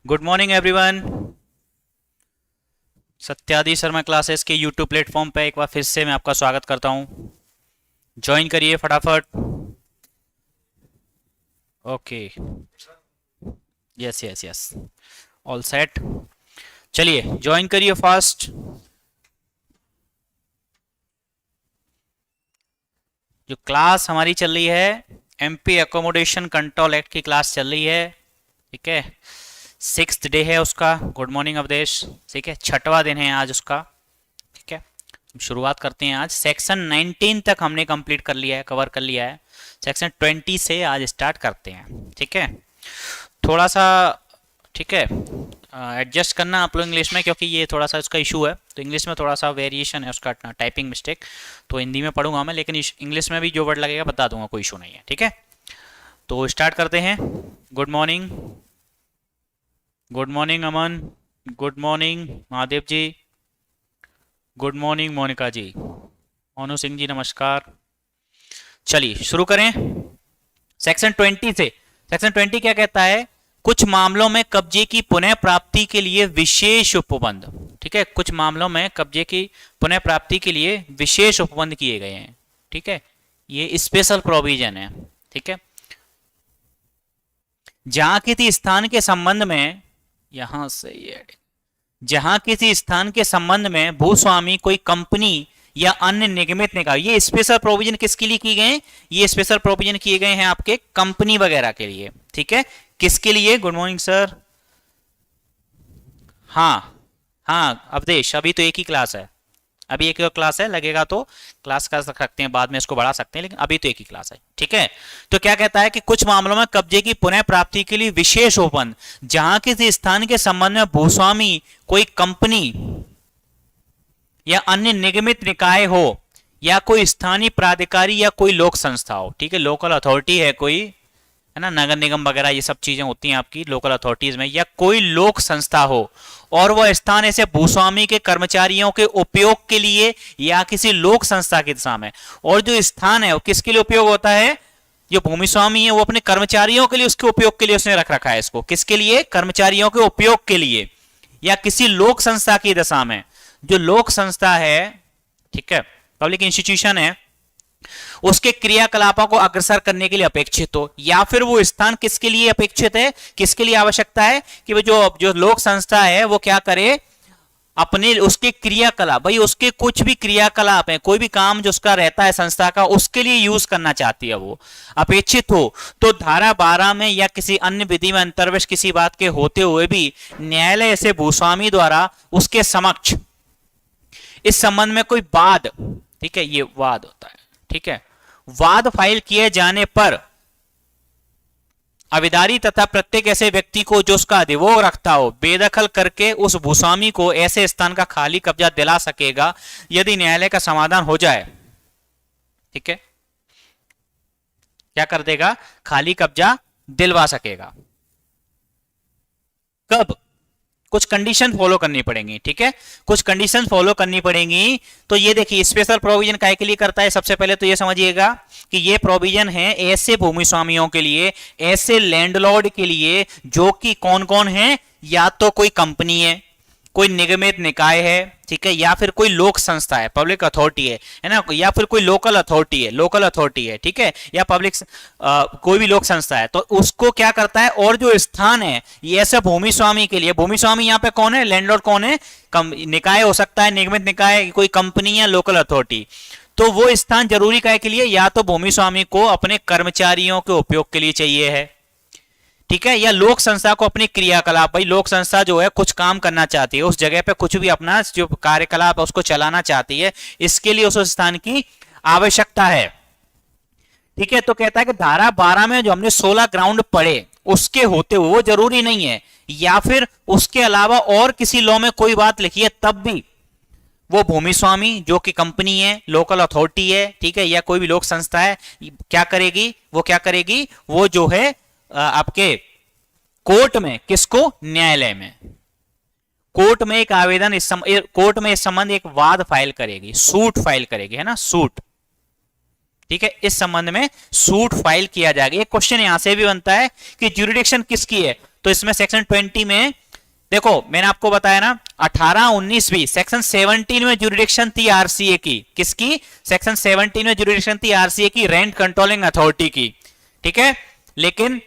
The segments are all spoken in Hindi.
Good morning everyone. Satyadi Sharma classes के यूट्यूब प्लेटफॉर्म पे एक बार फिर से मैं आपका स्वागत करता हूँ। ज्वाइन करिए फटाफट। Okay, yes yes yes, all set. चलिए ज्वाइन करिए फास्ट। जो क्लास हमारी चल रही है एमपी एकोमोडेशन कंट्रोल एक्ट की क्लास चल रही है, ठीक है। 6th डे है उसका। गुड मॉर्निंग अवधेश, ठीक है। 6वां दिन है आज उसका, ठीक है। शुरुआत करते हैं आज। सेक्शन 19 तक हमने कंप्लीट कर लिया है, कवर कर लिया है। सेक्शन 20 से आज स्टार्ट करते हैं, ठीक है। थोड़ा सा, ठीक है, एडजस्ट करना आप लोग इंग्लिश में, क्योंकि ये थोड़ा सा इसका इशू है, तो इंग्लिश में थोड़ा सा वेरिएशन है उसका, टाइपिंग मिस्टेक। तो हिंदी में पढ़ूंगा मैं, लेकिन इंग्लिश में भी जो वर्ड लगेगा बता दूंगा, कोई इशू नहीं है, ठीक है। तो स्टार्ट करते हैं। गुड मॉर्निंग, गुड मॉर्निंग अमन, गुड मॉर्निंग महादेव जी, गुड मॉर्निंग मोनिका जी, मोनू सिंह जी नमस्कार। चलिए शुरू करें सेक्शन 20 से। सेक्शन 20 क्या कहता है? कुछ मामलों में कब्जे की पुनः प्राप्ति के लिए विशेष उपबंध, ठीक है। कुछ मामलों में कब्जे की पुनः प्राप्ति के लिए विशेष उपबंध किए गए हैं, ठीक है। ये स्पेशल प्रोविजन है, ठीक है। जहां किसी स्थान के संबंध में, यहां से ये, जहां किसी स्थान के संबंध में भूस्वामी कोई कंपनी या अन्य निगमित निकाय, ये स्पेशल प्रोविजन किसके लिए किए गए हैं? ये स्पेशल प्रोविजन किए गए हैं आपके कंपनी वगैरह के लिए, ठीक है। किसके लिए? Good morning sir. हाँ हाँ अवधेश, अभी तो एक ही क्लास है, अभी एक ही क्लास है, लगेगा तो क्लास कर सकते हैं, बाद में इसको बढ़ा सकते हैं, लेकिन अभी तो एक ही क्लास है, ठीक है। तो क्या कहता है कि कुछ मामलों में कब्जे की पुनः प्राप्ति के लिए विशेष उपबंध, जहां किसी स्थान के संबंध में भूस्वामी कोई कंपनी या अन्य निगमित निकाय हो, या कोई स्थानीय प्राधिकारी या कोई लोक संस्था हो, ठीक है। लोकल अथॉरिटी है कोई, है ना, नगर निगम वगैरह ये सब चीजें होती हैं आपकी लोकल अथॉरिटीज में, या कोई लोक संस्था हो, और वह स्थान ऐसे भूस्वामी के कर्मचारियों के उपयोग के लिए या किसी लोक संस्था की दिशा में, और जो स्थान है वो किसके लिए उपयोग होता है? जो भूमि स्वामी है वो अपने कर्मचारियों के लिए, उसके उपयोग के लिए उसने रख रखा है इसको। किसके लिए? कर्मचारियों के उपयोग के लिए, या किसी लोक संस्था की दशा में। जो लोक संस्था है, ठीक है, पब्लिक इंस्टीट्यूशन है, उसके क्रियाकलापों को अग्रसर करने के लिए अपेक्षित हो, या फिर वो स्थान किसके लिए अपेक्षित है, किसके लिए आवश्यकता है कि वो जो लोक संस्था है वो क्या करे, अपने उसके क्रियाकलाप, भाई उसके कुछ भी क्रियाकलाप है, कोई भी काम जो उसका रहता है संस्था का, उसके लिए यूज करना चाहती है, वो अपेक्षित हो, तो धारा 12 में या किसी अन्य विधि में अंतर्वश किसी बात के होते हुए भी न्यायालय से भूस्वामी द्वारा उसके समक्ष इस संबंध में कोई वाद, ठीक है, ये वाद होता है, ठीक है, वाद फाइल किए जाने पर अविदारी तथा प्रत्येक ऐसे व्यक्ति को जो उसका अधिभोग रखता हो बेदखल करके उस भूस्वामी को ऐसे स्थान का खाली कब्जा दिला सकेगा, यदि न्यायालय का समाधान हो जाए, ठीक है। क्या कर देगा? खाली कब्जा दिलवा सकेगा। कब? कुछ कंडीशन फॉलो करनी पड़ेंगी, ठीक है, कुछ कंडीशन फॉलो करनी पड़ेंगी। तो ये देखिए स्पेशल प्रोविजन काय के लिए करता है? सबसे पहले तो ये समझिएगा कि ये प्रोविजन है ऐसे भूमि स्वामियों के लिए, ऐसे लैंडलॉर्ड के लिए जो कि कौन कौन है, या तो कोई कंपनी है, कोई निगमित निकाय है, ठीक है, या फिर कोई लोक संस्था है, पब्लिक अथॉरिटी है ना, या फिर कोई लोकल अथॉरिटी है, ठीक है, या पब्लिक कोई भी लोक संस्था है, तो उसको क्या करता है, और जो स्थान है ये ऐसे भूमि स्वामी के लिए, भूमि स्वामी यहाँ पे कौन है? लैंडलॉर्ड कौन है? निकाय हो सकता है, निगमित निकाय, कोई कंपनी या लोकल अथॉरिटी। तो वो स्थान जरूरी काय के लिए, या तो भूमि स्वामी को अपने कर्मचारियों के उपयोग के लिए चाहिए है, ठीक है, या लोक संस्था को अपनी क्रियाकलाप, भाई लोक संस्था जो है कुछ काम करना चाहती है, उस जगह पे कुछ भी अपना जो कार्यकलाप है उसको चलाना चाहती है, इसके लिए उस स्थान की आवश्यकता है, ठीक है। तो कहता है कि धारा 12 में जो हमने 16 ग्राउंड पढ़े उसके होते हुए, वो जरूरी नहीं है, या फिर उसके अलावा और किसी लॉ में कोई बात लिखी है तब भी वो भूमि स्वामी जो कि कंपनी है, लोकल अथॉरिटी है, ठीक है, या कोई भी लोक संस्था है, क्या करेगी? वो क्या करेगी? वो जो है आपके कोर्ट में, किसको? न्यायालय में, कोर्ट में एक आवेदन कोर्ट में इस संबंध एक वाद फाइल करेगी, सूट फाइल करेगी, है ना, सूट, ठीक है, इस संबंध में सूट फाइल किया जाएगा। एक क्वेश्चन यहां से भी बनता है कि ज्यूरिडिक्शन किसकी है? तो इसमें सेक्शन 20 में देखो मैंने आपको बताया ना 18, 19, 20 सेक्शन 17 में जुरिडिक्शन थी आरसीए की। किसकी? सेक्शन 17 में जुरिडिक्शन थी आरसीए की, रेंट कंट्रोलिंग अथॉरिटी की। ठीक है, लेकिन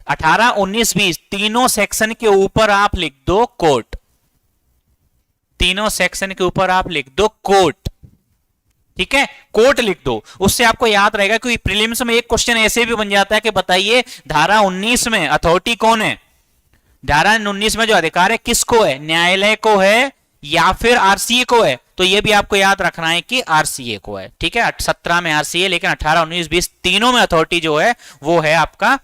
18, 19, 20 तीनों सेक्शन के ऊपर आप लिख दो कोर्ट। तीनों सेक्शन के ऊपर आप लिख दो कोर्ट। ठीक है, कोर्ट लिख दो, उससे आपको याद रहेगा कि प्रीलिम्स में एक क्वेश्चन ऐसे भी बन जाता है कि बताइए धारा 19 में अथॉरिटी कौन है? धारा 19 में जो अधिकार है किसको है? न्यायालय को है या फिर आरसीए को है? तो ये भी आपको याद रखना है कि आरसीए को है। ठीक है, 17 में आरसीए, लेकिन 18, 19, 20 तीनों में अथॉरिटी जो है वो है आपका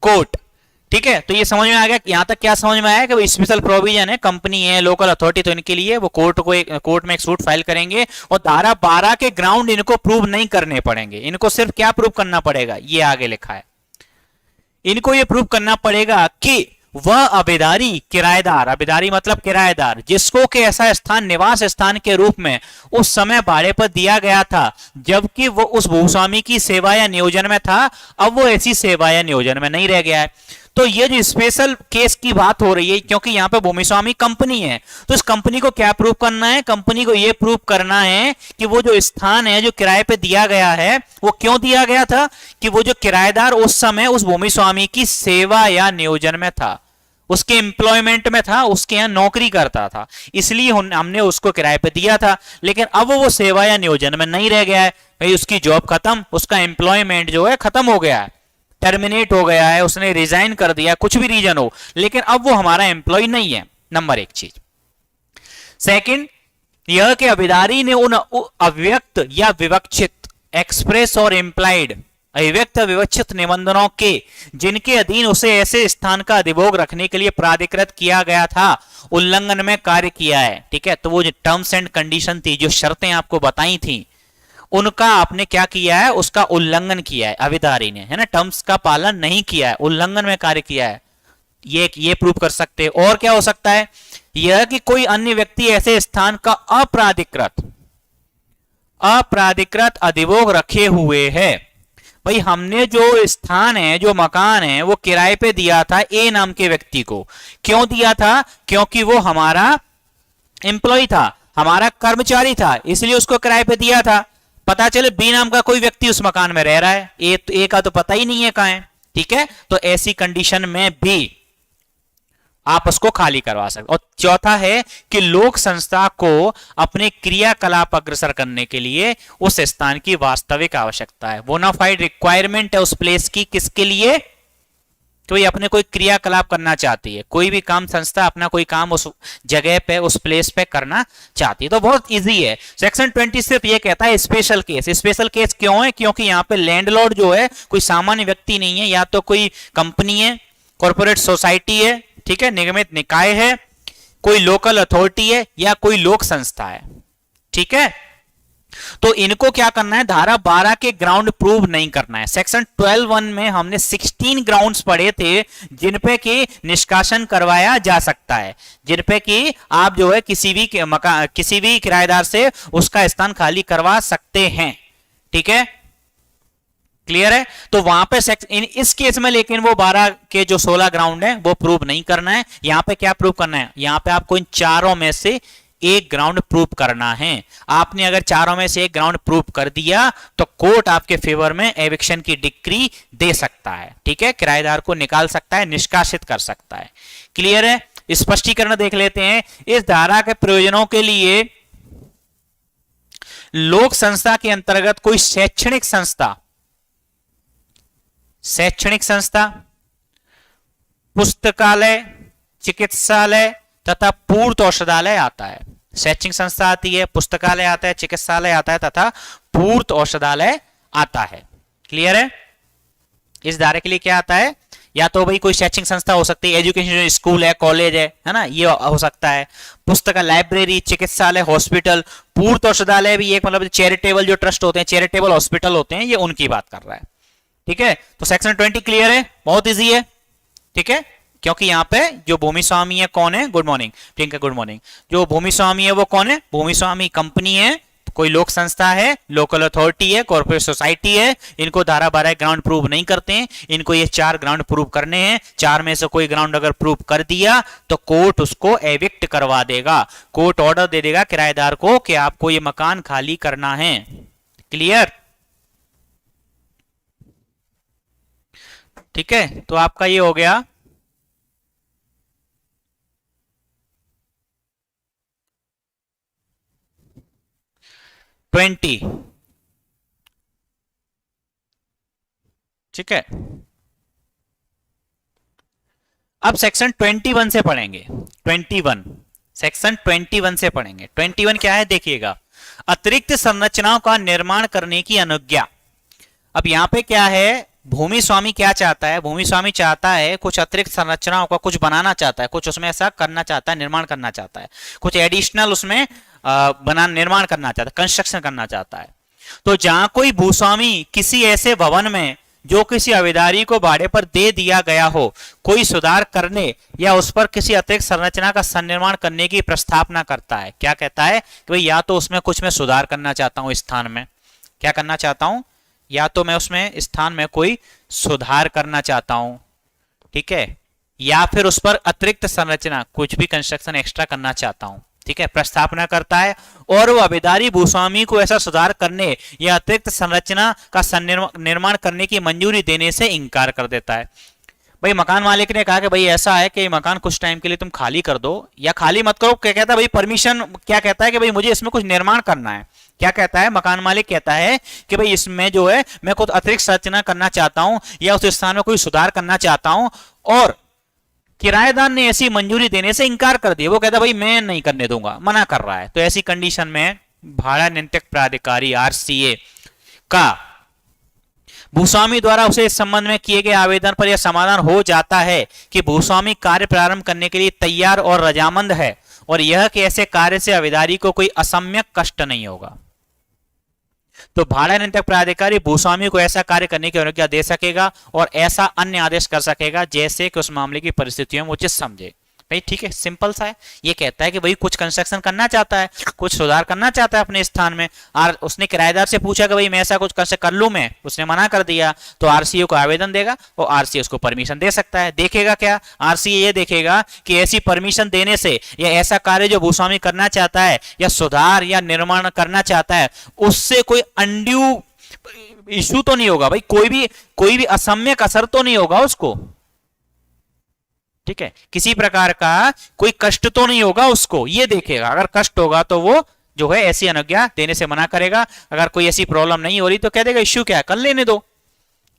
कोर्ट। ठीक है, तो ये समझ में आ गया। यहां तक क्या समझ में आया कि वो स्पेशल प्रोविजन है, कंपनी है, लोकल अथॉरिटी, तो इनके लिए वो कोर्ट में एक सूट फाइल करेंगे और धारा 12 के ग्राउंड इनको प्रूव नहीं करने पड़ेंगे। इनको सिर्फ क्या प्रूव करना पड़ेगा? ये आगे लिखा है, इनको ये प्रूव करना पड़ेगा कि वह अबेदारी किराएदार, अबेदारी मतलब किराएदार, जिसको के ऐसा स्थान निवास स्थान के रूप में उस समय भाड़े पर दिया गया था जबकि वो उस भूस्वामी की सेवा या नियोजन में था, अब वो ऐसी सेवा या नियोजन में नहीं रह गया है। तो ये जो स्पेशल केस की बात हो रही है, क्योंकि यहां पे भूमि स्वामी कंपनी है, तो इस कंपनी को क्या प्रूव करना है? कंपनी को यह प्रूव करना है कि वो जो स्थान है जो किराए पे दिया गया है वो क्यों दिया गया था? कि वो जो किराएदार उस समय उस भूमि स्वामी की सेवा या नियोजन में था, उसके एम्प्लॉयमेंट में था, उसके यहां नौकरी करता था, इसलिए हमने उसको किराए पे दिया था। लेकिन अब वो सेवा या नियोजन में नहीं रह गया है, भाई उसकी जॉब खत्म, उसका एम्प्लॉयमेंट जो है खत्म हो गया है, टर्मिनेट हो गया है, उसने रिजाइन कर दिया, कुछ भी रीजन हो, लेकिन अब वो हमारा एम्प्लॉय नहीं है। नंबर एक चीज। सेकंड, यह कि अबेदारी ने उन अव्यक्त या विवक्षित एक्सप्रेस और इंप्लाइड अभिव्यक्त विवक्षित निबंधनों के जिनके अधीन उसे ऐसे स्थान का अधिभोग रखने के लिए प्राधिकृत किया गया था उल्लंघन में कार्य किया है। ठीक है, तो वो जो टर्म्स एंड कंडीशन थी, जो शर्तें आपको बताई थी, उनका आपने क्या किया है? उसका उल्लंघन किया है अबेदारी ने, है ना, टर्म्स का पालन नहीं किया है, उल्लंघन में कार्य किया है, ये प्रूव कर सकते हैं। और क्या हो सकता है? यह कि कोई अन्य व्यक्ति ऐसे स्थान का अप्राधिकृत अधिभोग रखे हुए है। भाई हमने जो स्थान है, जो मकान है, वो किराए पे दिया था ए नाम के व्यक्ति को। क्यों दिया था? क्योंकि वो हमारा एम्प्लॉय था, हमारा कर्मचारी था, इसलिए उसको किराए पे दिया था। पता चले बी नाम का कोई व्यक्ति उस मकान में रह रहा है, ए का तो पता ही नहीं है कहां है। ठीक है, तो ऐसी कंडीशन में भी आप उसको खाली करवा सकते। और चौथा है कि लोक संस्था को अपने क्रियाकलाप अग्रसर करने के लिए उस स्थान की वास्तविक आवश्यकता है, बोनाफाइड रिक्वायरमेंट है उस प्लेस की। किसके लिए? तो ये अपने कोई क्रियाकलाप करना चाहती है, कोई भी काम संस्था अपना कोई काम उस जगह पे, उस प्लेस पे करना चाहती है, तो बहुत इजी है। सेक्शन 20 सिर्फ ये कहता है स्पेशल केस। स्पेशल केस क्यों है? क्योंकि यहाँ पे लैंडलॉर्ड जो है कोई सामान्य व्यक्ति नहीं है, या तो कोई कंपनी है, कॉर्पोरेट सोसाइटी है, ठीक है, निगमित निकाय है, कोई लोकल अथॉरिटी है, या कोई लोक संस्था है। ठीक है, तो इनको क्या करना है? धारा 12 के ग्राउंड प्रूव नहीं करना है। सेक्शन 12(1) में हमने 16 ग्राउंड्स पढ़े थे जिनपे कि निष्कासन करवाया जा सकता है, जिनपे कि आप जो है किसी भी किराएदार से उसका स्थान खाली करवा सकते हैं। ठीक है, क्लियर है? तो वहां पे इस केस में लेकिन वो 12 के जो 16 ग्राउंड है वो प्रूव नहीं करना है। यहां पे क्या प्रूव करना है? यहां पे आपको इन चारों में से एक ग्राउंड प्रूव करना है। आपने अगर चारों में से एक ग्राउंड प्रूव कर दिया तो कोर्ट आपके फेवर में एविक्शन की डिक्री दे सकता है। ठीक है, किराएदार को निकाल सकता है, निष्कासित कर सकता है। क्लियर है? स्पष्टीकरण देख लेते हैं। इस धारा के प्रयोजनों के लिए लोक संस्था के अंतर्गत कोई शैक्षणिक संस्था, पुस्तकालय, चिकित्सालय तथा पूर्त औषधालय आता है। शैक्षणिक संस्था आती है, पुस्तकालय आता है, चिकित्सालय आता है तथा पूर्त औषधालय आता है। क्लियर है? इस धारे के लिए क्या आता है? या तो भाई कोई शैक्षणिक संस्था हो सकती है, एजुकेशन स्कूल है, कॉलेज है ना, ये हो सकता है। पुस्तकालय, लाइब्रेरी, चिकित्सालय, हॉस्पिटल, पूर्त औषधालय भी एक मतलब चैरिटेबल जो ट्रस्ट होते हैं, चैरिटेबल हॉस्पिटल होते हैं, ये उनकी बात कर रहा है। ठीक है, तो सेक्शन 20 क्लियर है, बहुत इजी है। ठीक है, क्योंकि यहां पे जो भूमि स्वामी है कौन है? Good morning Priyanka, good morning. जो भूमि स्वामी है वो कौन है? भूमि स्वामी कंपनी है, कोई लोक संस्था है, लोकल अथॉरिटी है, कॉर्पोरेट सोसाइटी है, इनको धारा 12 ग्राउंड प्रूव नहीं करते हैं, इनको ये 4 ग्राउंड प्रूव करने हैं। 4 में से कोई ग्राउंड अगर प्रूव कर दिया तो कोर्ट उसको एविक्ट करवा देगा, कोर्ट ऑर्डर दे देगा किराएदार को कि आपको ये मकान खाली करना है। क्लियर? ठीक है, तो आपका ये हो गया ट्वेंटी। ठीक है, अब सेक्शन 21 से पढ़ेंगे। 21 सेक्शन 21 से पढ़ेंगे। 21 क्या है देखिएगा, अतिरिक्त संरचनाओं का निर्माण करने की अनुज्ञा। अब यहां पे क्या है, भूमि स्वामी क्या चाहता है, भूमि स्वामी चाहता है कुछ अतिरिक्त संरचनाओं का कुछ बनाना चाहता है, कुछ उसमें ऐसा करना चाहता है, निर्माण करना चाहता है, कुछ एडिशनल उसमें निर्माण करना चाहता है, कंस्ट्रक्शन करना चाहता है। तो जहां कोई भूस्वामी किसी ऐसे भवन में जो किसी अविदारी को भाड़े पर दे दिया गया हो, कोई सुधार करने या उस पर किसी अतिरिक्त संरचना का सन्निर्माण करने की प्रस्तावना करता है, क्या कहता है कि भाई या तो उसमें कुछ मैं सुधार करना चाहता हूं, स्थान में क्या करना चाहता हूं, या तो मैं उसमें स्थान में कोई सुधार करना चाहता हूं, ठीक है, या फिर उस पर अतिरिक्त संरचना कुछ भी कंस्ट्रक्शन एक्स्ट्रा करना चाहता हूं, ठीक है, प्रस्तावना करता है। और वो अविदारी भूस्वामी को ऐसा सुधार करने या अतिरिक्त संरचना का निर्माण करने की मंजूरी देने से इनकार कर देता है। भाई मकान मालिक ने कहा कि भाई ऐसा है कि मकान कुछ टाइम के लिए तुम खाली कर दो या खाली मत करो, क्या कहता है भाई परमिशन, क्या कहता है कि भाई मुझे इसमें कुछ निर्माण करना है, क्या कहता है मकान मालिक कहता है कि भाई इसमें जो है मैं कुछ अतिरिक्त संरचना करना चाहता हूं या उस स्थान में कोई सुधार करना चाहता हूं, और किराएदार ने ऐसी मंजूरी देने से इनकार कर दिया, वो कहता भाई मैं नहीं करने दूंगा, मना कर रहा है। तो ऐसी कंडीशन में भाड़ा नियंत्रक प्राधिकारी आरसीए का भूस्वामी द्वारा उसे इस संबंध में किए गए आवेदन पर यह समाधान हो जाता है कि भूस्वामी कार्य प्रारंभ करने के लिए तैयार और रजामंद है, और यह कि ऐसे कार्य से अविदारी को कोई असम्यक कष्ट नहीं होगा। तो भाड़ा नियंत्रक प्राधिकारी भूस्वामी को ऐसा कार्य करने की अनुज्ञा दे सकेगा और ऐसा अन्य आदेश कर सकेगा जैसे कि उस मामले की परिस्थितियों में उचित समझे। भाई ठीक है, सिंपल सा है। ये कहता है कि भाई कुछ कंस्ट्रक्शन करना चाहता है, कुछ सुधार करना चाहता है अपने स्थान में, और उसने किराएदार से पूछा कि भाई मैं ऐसा कुछ कर लूं मैं, उसने मना कर दिया, तो आरसीए को आवेदन देगा और आरसीए उसको परमिशन दे सकता है। देखेगा क्या, आरसीए ये देखेगा कि ऐसी परमिशन देने से या ऐसा कार्य जो भूस्वामी करना चाहता है या सुधार या निर्माण करना चाहता है उससे कोई अनड्यू इश्यू तो नहीं होगा, भाई कोई भी असम्यक असर तो नहीं होगा उसको, ठीक है, किसी प्रकार का कोई कष्ट तो नहीं होगा उसको, ये देखेगा। अगर कष्ट होगा तो वो जो है ऐसी अनुज्ञा देने से मना करेगा, अगर कोई ऐसी प्रॉब्लम नहीं हो रही तो कह देगा इश्यू क्या है, कर लेने दो,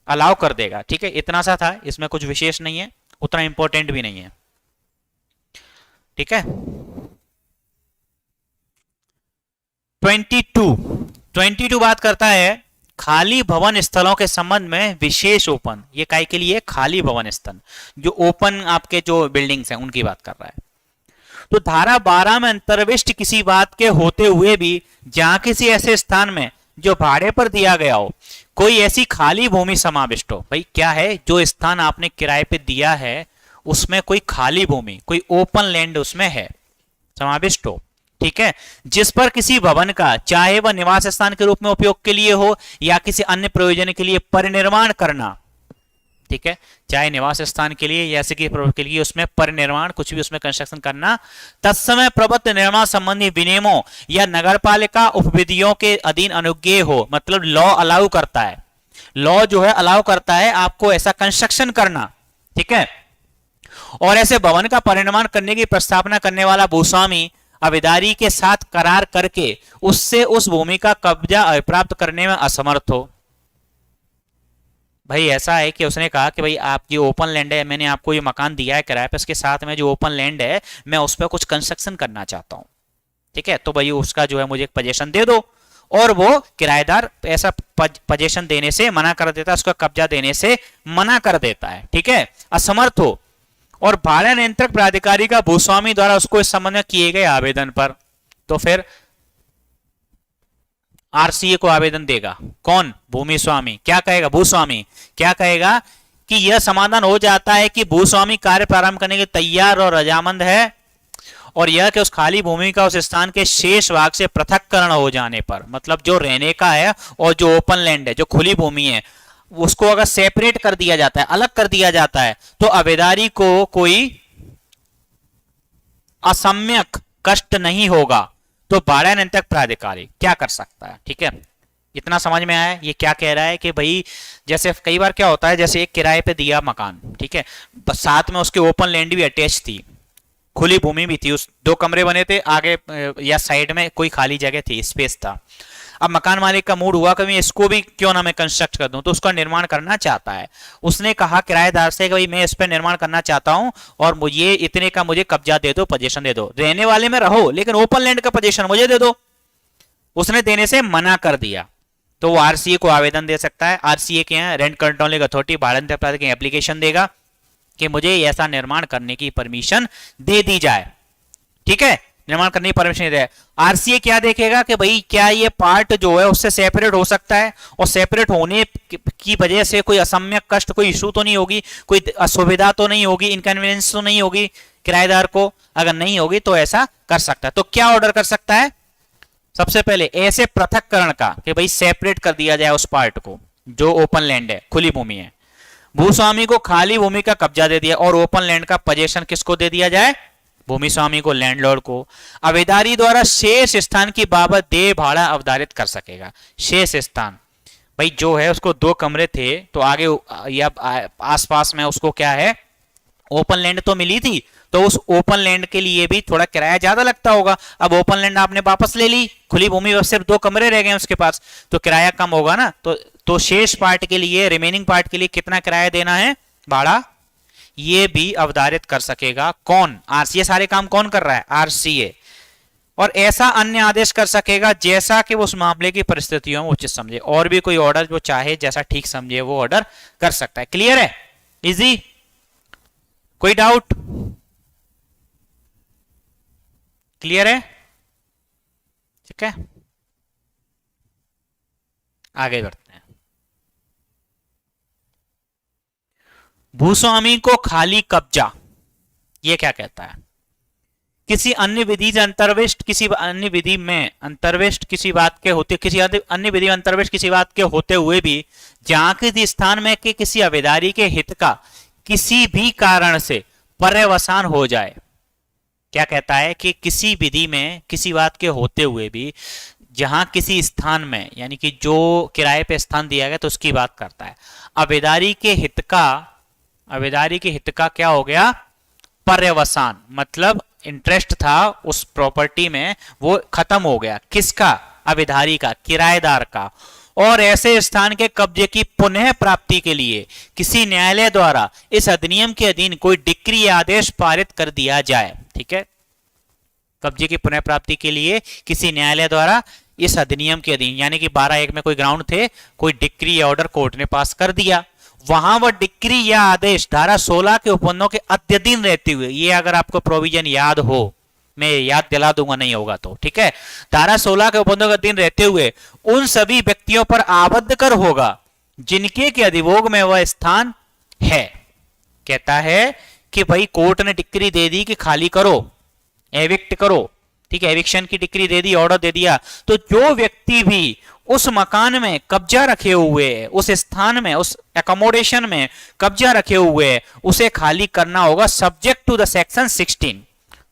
अलाउ कर देगा। ठीक है, इतना सा था, इसमें कुछ विशेष नहीं है, उतना इंपॉर्टेंट भी नहीं है। ठीक है, 22 बात करता है खाली भवन स्थलों के संबंध में विशेष ओपन, ये काय के लिए खाली भवन स्थल, जो ओपन आपके जो बिल्डिंग्स हैं उनकी बात कर रहा है। तो धारा 12 में अंतर्विष्ट किसी बात के होते हुए भी जहां किसी ऐसे स्थान में जो भाड़े पर दिया गया हो कोई ऐसी खाली भूमि समाविष्ट हो, भाई क्या है, जो स्थान आपने किराए पे दिया है उसमें कोई खाली भूमि, कोई ओपन लैंड उसमें है, समाविष्ट हो, ठीक है, जिस पर किसी भवन का चाहे वह निवास स्थान के रूप में उपयोग के लिए हो या किसी अन्य प्रयोजन के लिए परिनिर्माण करना, ठीक है, चाहे निवास स्थान के लिए या किसी के लिए उसमें परिनिर्माण कुछ भी उसमें कंस्ट्रक्शन करना, तत्समय प्रबंध निर्माण संबंधी विनियमों या नगरपालिका उपविधियों के अधीन अनुज्ञेय हो, मतलब लॉ अलाउ करता है, लॉ जो है अलाउ करता है आपको ऐसा कंस्ट्रक्शन करना, ठीक है, और ऐसे भवन का परिनिर्माण करने की प्रस्तावना करने वाला भूस्वामी अविदारी के साथ करार करके उससे उस भूमि का कब्जा प्राप्त करने में असमर्थ हो। भाई ऐसा है कि उसने कहा कि भाई आप ये ओपन लैंड है, मैंने आपको ये मकान दिया है किराए पे, इसके साथ में जो ओपन लैंड है मैं उस पर कुछ कंस्ट्रक्शन करना चाहता हूं, ठीक है, तो भाई उसका जो है मुझे एक पोजीशन दे दो, और वो किराएदार ऐसा पोजीशन देने से मना कर देता है, उसका कब्जा देने से मना कर देता है, ठीक है, असमर्थ हो। और भाड़ा नियंत्रक प्राधिकारी का भूस्वामी द्वारा उसको इस संबंध में किए गए आवेदन पर, तो फिर आरसीए को आवेदन देगा कौन, भूमि स्वामी, क्या कहेगा, भूस्वामी क्या कहेगा कि यह समाधान हो जाता है कि भूस्वामी कार्य प्रारंभ करने के तैयार और रजामंद है, और यह कि उस खाली भूमि का उस स्थान के शेष भाग से पृथक्करण हो जाने पर, मतलब जो रहने का है और जो ओपन लैंड है, जो खुली भूमि है, उसको अगर सेपरेट कर दिया जाता है, अलग कर दिया जाता है, तो अबेदारी को कोई असम्यक कष्ट नहीं होगा। तो बाड़ानंतक प्राधिकारी क्या कर सकता है? ठीक है, इतना समझ में आया? ये क्या कह रहा है कि भाई जैसे कई बार क्या होता है, जैसे एक किराए पे दिया मकान, ठीक है, साथ में उसके ओपन लैंड भी अटैच थी, खुली भूमि भी थी, उस 2 कमरे बने थे, आगे या साइड में कोई खाली जगह थी, स्पेस था। अब मकान मालिक का मूड हुआ कभी इसको भी क्यों ना मैं कंस्ट्रक्ट कर दूं, तो उसका निर्माण करना चाहता है। उसने कहा किराएदार से कि भाई मैं इस पर निर्माण करना चाहता हूं और मुझे इतने का मुझे कब्जा दे दो, पोजीशन दे दो, रहने वाले में रहो लेकिन ओपन लैंड का पोजीशन मुझे दे दो। उसने देने से मना कर दिया, तो वो आरसीए को आवेदन दे सकता है। आरसीए के यहाँ रेंट कंट्रोलिंग अथॉरिटी बाड़ानंतक प्राधिकारी एप्लीकेशन देगा कि मुझे ऐसा निर्माण करने की परमिशन दे दी जाए। ठीक है, निर्माण करने की परमिशन दे। आरसीए क्या देखेगा कि भाई क्या ये पार्ट जो है उससे सेपरेट हो सकता है, और सेपरेट होने की वजह से कोई असम्यक कष्ट, कोई इशू तो नहीं होगी, कोई असुविधा तो नहीं होगी, इनकन्वीनियंस तो नहीं होगी किराएदार को। अगर नहीं होगी तो ऐसा कर सकता है। तो क्या ऑर्डर कर सकता है? सबसे पहले ऐसे पृथक्करण का कि भाई सेपरेट कर दिया जाए उस पार्ट को जो ओपन लैंड है, खुली भूमि है। भूस्वामी को खाली भूमि का कब्जा दे दिया और ओपन लैंड का पोजीशन किसको दे दिया जाए? भूमि स्वामी को, लैंडलॉर्ड को। अबेदारी द्वारा शेष स्थान की बाबत देय भाड़ा अवधारित कर सकेगा। शेष स्थान भाई जो है उसको 2 कमरे थे तो आगे या आसपास में उसको क्या है, ओपन लैंड तो मिली थी, तो उस ओपन लैंड के लिए भी थोड़ा किराया ज्यादा लगता होगा। अब ओपन लैंड आपने वापस ले ली, खुली भूमि बस सिर्फ 2 कमरे रह गए उसके पास, तो किराया कम होगा ना। तो शेष पार्ट के लिए, रिमेनिंग पार्ट के लिए कितना किराया देना है, भाड़ा, ये भी अवधारित कर सकेगा। कौन? आरसीए। सारे काम कौन कर रहा है? आरसीए। और ऐसा अन्य आदेश कर सकेगा जैसा कि वो उस मामले की परिस्थितियों में उचित समझे। और भी कोई ऑर्डर जो चाहे जैसा ठीक समझे वो ऑर्डर कर सकता है। क्लियर है? इजी? कोई डाउट? क्लियर है? ठीक है, आगे बढ़ते हैं। भूस्वामी को खाली कब्जा, ये क्या कहता है? किसी अन्य विधि से अंतर्विष्ट, किसी अन्य विधि में अंतर्विष्ट किसी बात के होते, किसी अन्य विधि में अंतर्विष्ट किसी बात के होते हुए भी जहां किसी स्थान में के किसी अबेदारी के हित का किसी भी कारण से पर्यवसान हो जाए। क्या कहता है कि किसी विधि में किसी बात के होते हुए भी जहां किसी स्थान में, यानी कि जो किराए पे स्थान दिया गया तो उसकी बात करता है, अबेदारी के हित का क्या हो गया? पर्यवसान, मतलब इंटरेस्ट था उस प्रॉपर्टी में वो खत्म हो गया। किसका? अबेदारी का, किराएदार का। और ऐसे स्थान के कब्जे की पुनः प्राप्ति के लिए किसी न्यायालय द्वारा इस अधिनियम के अधीन कोई डिक्री या आदेश पारित कर दिया जाए। ठीक है, कब्जे की पुनः प्राप्ति के लिए किसी न्यायालय द्वारा इस अधिनियम के अधीन, यानी कि 12(1) में कोई ग्राउंड थे, कोई डिक्री या ऑर्डर कोर्ट ने पास कर दिया, वहां वह डिक्री या आदेश धारा 16 के उपबंधों के अध्ययन रहते हुए, ये अगर आपको प्रोविजन याद हो, मैं याद दिला दूंगा नहीं होगा तो, ठीक है, धारा 16 के उपबंधों के अधीन रहते हुए उन सभी व्यक्तियों पर आबद्ध कर होगा जिनके के अधिभोग में वह स्थान है। कहता है कि भाई कोर्ट ने डिक्री दे दी कि खाली करो, एविक्ट करो, ठीक है, एविक्शन की डिक्री दे दी, ऑर्डर दे दिया, तो जो व्यक्ति भी उस मकान में कब्जा रखे हुए है, उस स्थान में, उस एकोमोडेशन में कब्जा रखे हुए है, उसे खाली करना होगा subject to the section 16।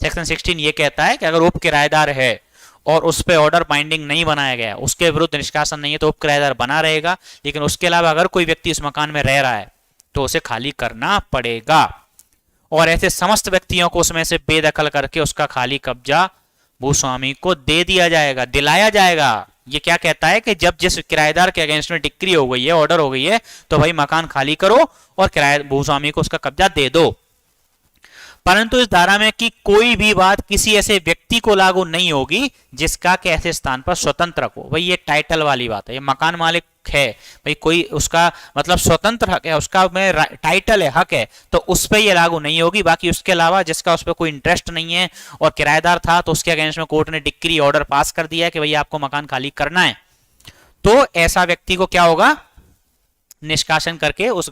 Section 16 ये कहता है कि अगर उप किराएदार है और उस पर ऑर्डर बाइंडिंग नहीं बनाया गया, उसके विरुद्ध निष्कासन नहीं है, तो उप किराएदार बना रहेगा, लेकिन उसके अलावा अगर कोई व्यक्ति उस मकान में रह रहा है तो उसे खाली करना पड़ेगा। और ऐसे समस्त व्यक्तियों को उसमें से बेदखल करके उसका खाली कब्जा भूस्वामी को दे दिया जाएगा, दिलाया जाएगा। ये क्या कहता है कि जब जिस किराएदार के अगेंस्ट में डिक्री हो गई है, ऑर्डर हो गई है, तो भाई मकान खाली करो और किराए भूस्वामी को उसका कब्जा दे दो। परंतु इस धारा में कि कोई भी बात किसी ऐसे व्यक्ति को लागू नहीं होगी जिसका के ऐसे स्थान पर स्वतंत्र हो। भाई ये टाइटल वाली बात है, ये मकान मालिक है, भाई कोई उसका मतलब स्वतंत्र हक है, उसका में टाइटल है, हक है, तो उस पर ये लागू नहीं होगी। बाकी उसके अलावा जिसका उस पर कोई इंटरेस्ट नहीं है और किराएदार था तो उसके अगेंस्ट में कोर्ट ने डिक्री ऑर्डर पास कर दिया है कि भाई आपको मकान खाली करना है, तो ऐसा व्यक्ति को क्या होगा? निष्कासन करके उस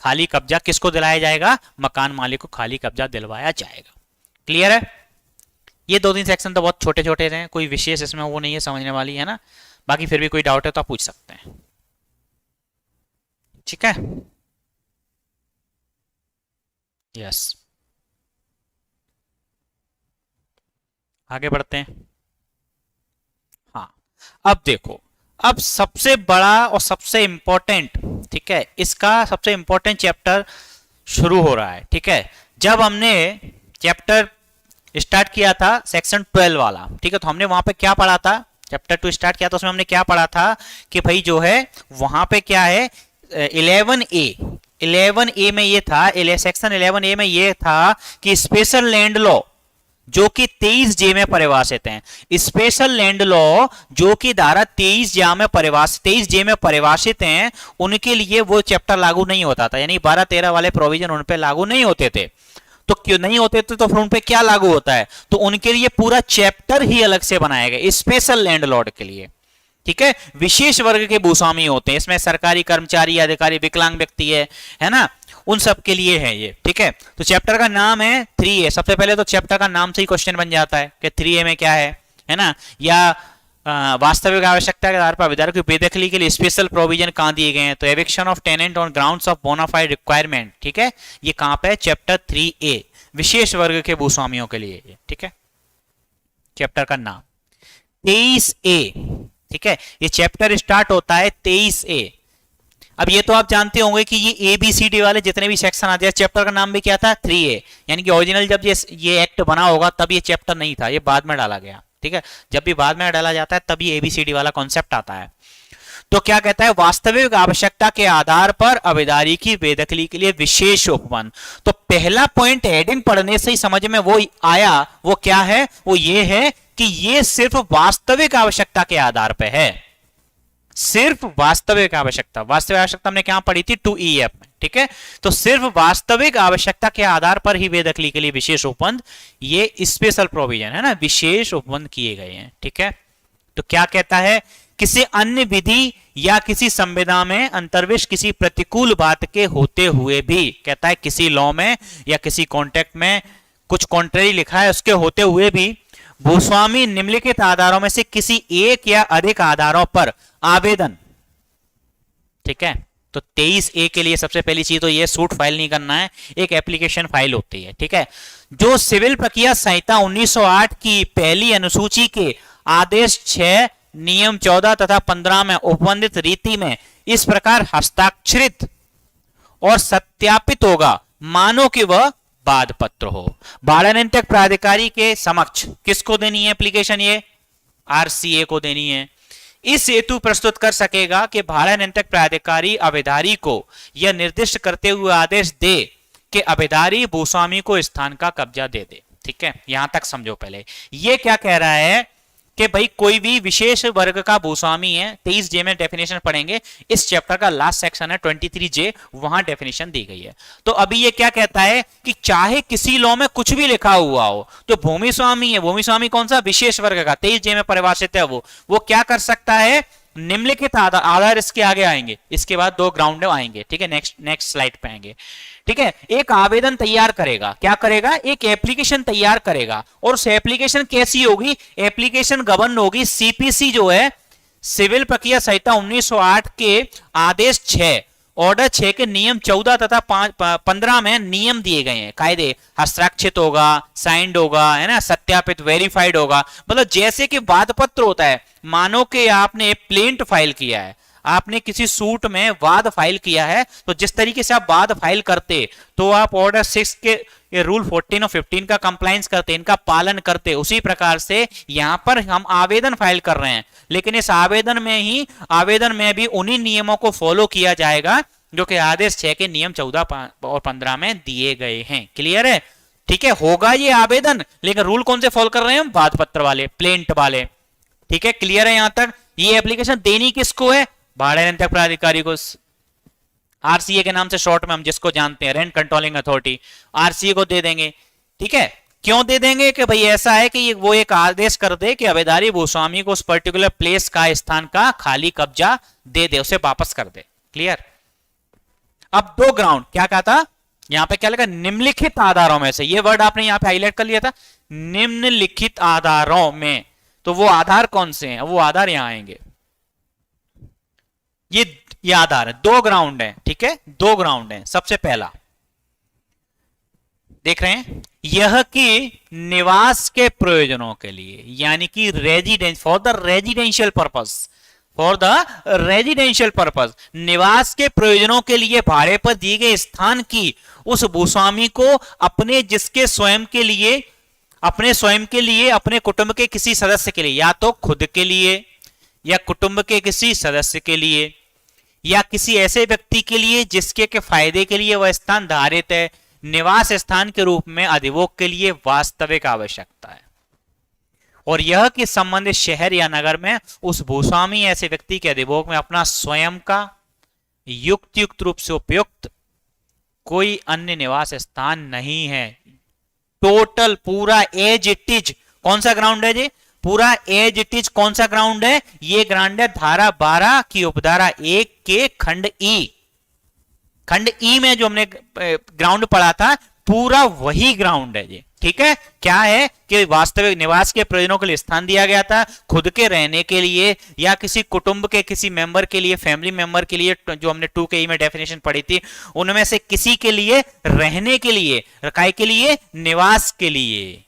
खाली कब्जा किसको दिलाया जाएगा? मकान मालिक को खाली कब्जा दिलवाया जाएगा। क्लियर है? ये 2-3 सेक्शन तो बहुत छोटे छोटे हैं, कोई विशेष इसमें वो नहीं है समझने वाली, है ना। बाकी फिर भी कोई डाउट है तो आप पूछ सकते हैं, ठीक है। यस, आगे बढ़ते हैं। हाँ, अब देखो, अब सबसे बड़ा और सबसे इंपॉर्टेंट, ठीक है, इसका सबसे इंपॉर्टेंट चैप्टर शुरू हो रहा है, ठीक है। जब हमने चैप्टर स्टार्ट किया था सेक्शन 12 वाला, ठीक है, तो हमने वहां पे क्या पढ़ा था, चैप्टर 2 स्टार्ट किया तो उसमें हमने क्या पढ़ा था कि भाई जो है वहां पे क्या है 11A में ये था, सेक्शन 11A में ये था कि स्पेशल लैंड लॉ जो कि 23J में परिभाषित हैं, स्पेशल लैंड लॉ जो कि धारा 23J में परिभाषित हैं, उनके लिए वो चैप्टर लागू नहीं होता था, यानी 12-13 वाले प्रोविजन उन पे लागू नहीं होते थे। तो क्यों नहीं होते थे, तो फिर उन पे क्या लागू होता है, तो उनके लिए पूरा चैप्टर ही अलग से बनाया गया स्पेशल लैंडलॉर्ड के लिए, ठीक है। विशेष वर्ग के भूस्वामी होते हैं, इसमें सरकारी कर्मचारी, अधिकारी, विकलांग व्यक्ति है ना, उन सब के लिए है ये, ठीक है। तो चैप्टर का नाम है 3A। सबसे पहले तो चैप्टर का नाम से ही क्वेश्चन बन जाता है कि 3A में क्या है ना, या वास्तविक आवश्यकता के आधार पर अभिधारक की बेदखली के लिए स्पेशल प्रोविजन कहां दिए गए हैं, तो eviction of tenant on grounds of bona fide requirement, ठीक है, ये कहां पे है, चैप्टर 3A, विशेष वर्ग के भूस्वामियों के लिए, ठीक है। चैप्टर का नाम 23A, ठीक है, ये चैप्टर स्टार्ट होता है 23A। अब ये तो आप जानते होंगे कि ये ABCD वाले जितने भी सेक्शन आते हैं, चैप्टर का नाम भी क्या था, 3A, यानी कि ओरिजिनल जब ये एक्ट बना होगा तब ये चैप्टर नहीं था, ये बाद में डाला गया, ठीक है। जब भी बाद में डाला जाता है तब ये ABCD वाला कॉन्सेप्ट आता है। तो क्या कहता है, वास्तविक आवश्यकता के आधार पर अभिधारी की बेदखली के लिए विशेष उपबंध। तो पहला पॉइंट हेडिंग पढ़ने से ही समझ में वो आया, वो क्या है, वो ये है कि ये सिर्फ वास्तविक आवश्यकता के आधार पर है, सिर्फ वास्तविक आवश्यकता। वास्तविक आवश्यकता हमने क्या पढ़ी थी 2EF में, ठीक है। तो सिर्फ वास्तविक आवश्यकता के आधार पर ही बेदखली के लिए विशेष उपबंध, ये स्पेशल प्रोविजन है ना, विशेष उपबंध किए गए हैं, ठीक है। तो क्या कहता है, किसी अन्य विधि या किसी संविदा में अंतर्विश किसी प्रतिकूल बात के होते हुए भी, कहता है किसी लॉ में या किसी कॉन्ट्रैक्ट में कुछ कॉन्ट्ररी लिखा है उसके होते हुए भी भूस्वामी निम्नलिखित आधारों में से किसी एक या अधिक आधारों पर आवेदन, ठीक है। तो 23A के लिए सबसे पहली चीज तो ये सूट फाइल नहीं करना है, एक एप्लीकेशन फाइल होती है, ठीक है, जो सिविल प्रक्रिया संहिता 1908 की पहली अनुसूची के आदेश 6 नियम 14 तथा 15 में उपबंधित रीति में इस प्रकार हस्ताक्षरित और सत्यापित होगा, मानो कि वह बाद पत्र हो। भाड़ानियंत्रक प्राधिकारी के समक्ष किसको देनी है एप्लीकेशन, ये RCA को देनी है। इस हेतु प्रस्तुत कर सकेगा कि भाड़ानियंत्रक प्राधिकारी अभिधारी को यह निर्दिष्ट करते हुए आदेश दे कि अभिधारी भूस्वामी को स्थान का कब्जा दे दे, ठीक है। यहां तक समझो पहले, ये क्या कह रहा है कि भाई कोई भी विशेष वर्ग का भूस्वामी है, 23J में डेफिनेशन पढ़ेंगे, इस चैप्टर का लास्ट सेक्शन है 23J, वहां डेफिनेशन दी गई है। तो अभी ये क्या कहता है कि चाहे किसी लॉ में कुछ भी लिखा हुआ हो, तो भूमि स्वामी है, भूमि स्वामी कौन सा, विशेष वर्ग का, 23J में परिभाषित है, वो क्या कर सकता है, निम्नलिखित आधार इसके आगे आएंगे, इसके बाद 2 ग्राउंड आएंगे, ठीक है, नेक्स्ट स्लाइड पे आएंगे, ठीक है। एक आवेदन तैयार करेगा, क्या करेगा, एक एप्लीकेशन तैयार करेगा, और उस एप्लीकेशन कैसी होगी, एप्लीकेशन गवर्न होगी CPC जो है सिविल प्रक्रिया संहिता 1908 के आदेश 6 ऑर्डर 6 के नियम 14 तथा 15 में नियम दिए गए हैं, कायदे, हस्ताक्षरित होगा, साइंड होगा, है ना, सत्यापित वेरीफाइड होगा। मतलब जैसे कि वाद पत्र होता है, मानो कि आपने प्लेंट फाइल किया है, आपने किसी सूट में वाद फाइल किया है, तो जिस तरीके से आप वाद फाइल करते, तो आप ऑर्डर 6 के ये रूल 14 और 15 का कंप्लायंस करते, इनका पालन करते, उसी प्रकार से यहां पर हम आवेदन फाइल कर रहे हैं, लेकिन इस आवेदन में भी उन्हीं नियमों को फॉलो किया जाएगा जो कि आदेश 6 के नियम 14 और 15 में दिए गए हैं। क्लियर है, ठीक है, होगा ये आवेदन, लेकिन रूल कौन से फॉलो कर रहे हैं हम, वाद पत्र वाले, प्लेंट वाले, ठीक है। क्लियर है यहां तक। ये एप्लीकेशन देनी किसको है, भाड़ानियंत्रक प्राधिकारी को, RCA के नाम से शॉर्ट में हम जिसको जानते हैं, रेंट कंट्रोलिंग अथॉरिटी, RCA को दे देंगे, ठीक है। क्यों दे देंगे कि भाई ऐसा है कि वो एक आदेश कर दे कि अभिधारी भूस्वामी को उस पर्टिकुलर प्लेस का, स्थान का खाली कब्जा दे दे, उसे वापस कर दे। क्लियर। अब 2 ग्राउंड क्या कहा था, यहां पे क्या लगा, निम्नलिखित आधारों में से, ये वर्ड आपने यहां पे हाईलाइट कर लिया था, निम्नलिखित आधारों में, तो वो आधार कौन से हैं, वो आधार यहां आएंगे। ये आधार है, दो ग्राउंड है, ठीक है, दो ग्राउंड है। सबसे पहला देख रहे हैं, यह कि निवास के प्रयोजनों के लिए, यानी कि residence, for the residential purpose, for the residential purpose, निवास के प्रयोजनों के लिए भाड़े पर दिए गए स्थान की उस भूस्वामी को अपने जिसके स्वयं के लिए, अपने स्वयं के लिए, अपने कुटुंब के किसी सदस्य के लिए, या तो खुद के लिए या कुटुंब के किसी सदस्य के लिए या किसी ऐसे व्यक्ति के लिए जिसके के फायदे के लिए वह स्थान धारित है, निवास स्थान के रूप में अधिभोग के लिए वास्तविक आवश्यकता है। और यह कि संबंधित शहर या नगर में उस भूस्वामी ऐसे व्यक्ति के अधिभोग में अपना स्वयं का युक्त रूप से उपयुक्त कोई अन्य निवास स्थान नहीं है। टोटल पूरा एज इट इज, कौन सा ग्राउंड है जी, पूरा एज इट इज कौन सा ग्राउंड है, ये ग्राउंड है धारा 12 की उपधारा 1 के खंड ई। खंड ई में जो हमने ग्राउंड पढ़ा था, पूरा वही ग्राउंड है ये, ठीक है। क्या है कि वास्तविक निवास के प्रयोजनों के लिए स्थान दिया गया था, खुद के रहने के लिए या किसी कुटुंब के किसी मेंबर के लिए, फैमिली मेंबर के लिए, जो हमने 2 के ई में डेफिनेशन पढ़ी थी, उनमें से किसी के लिए रहने के लिए, काय के लिए, निवास के लिए,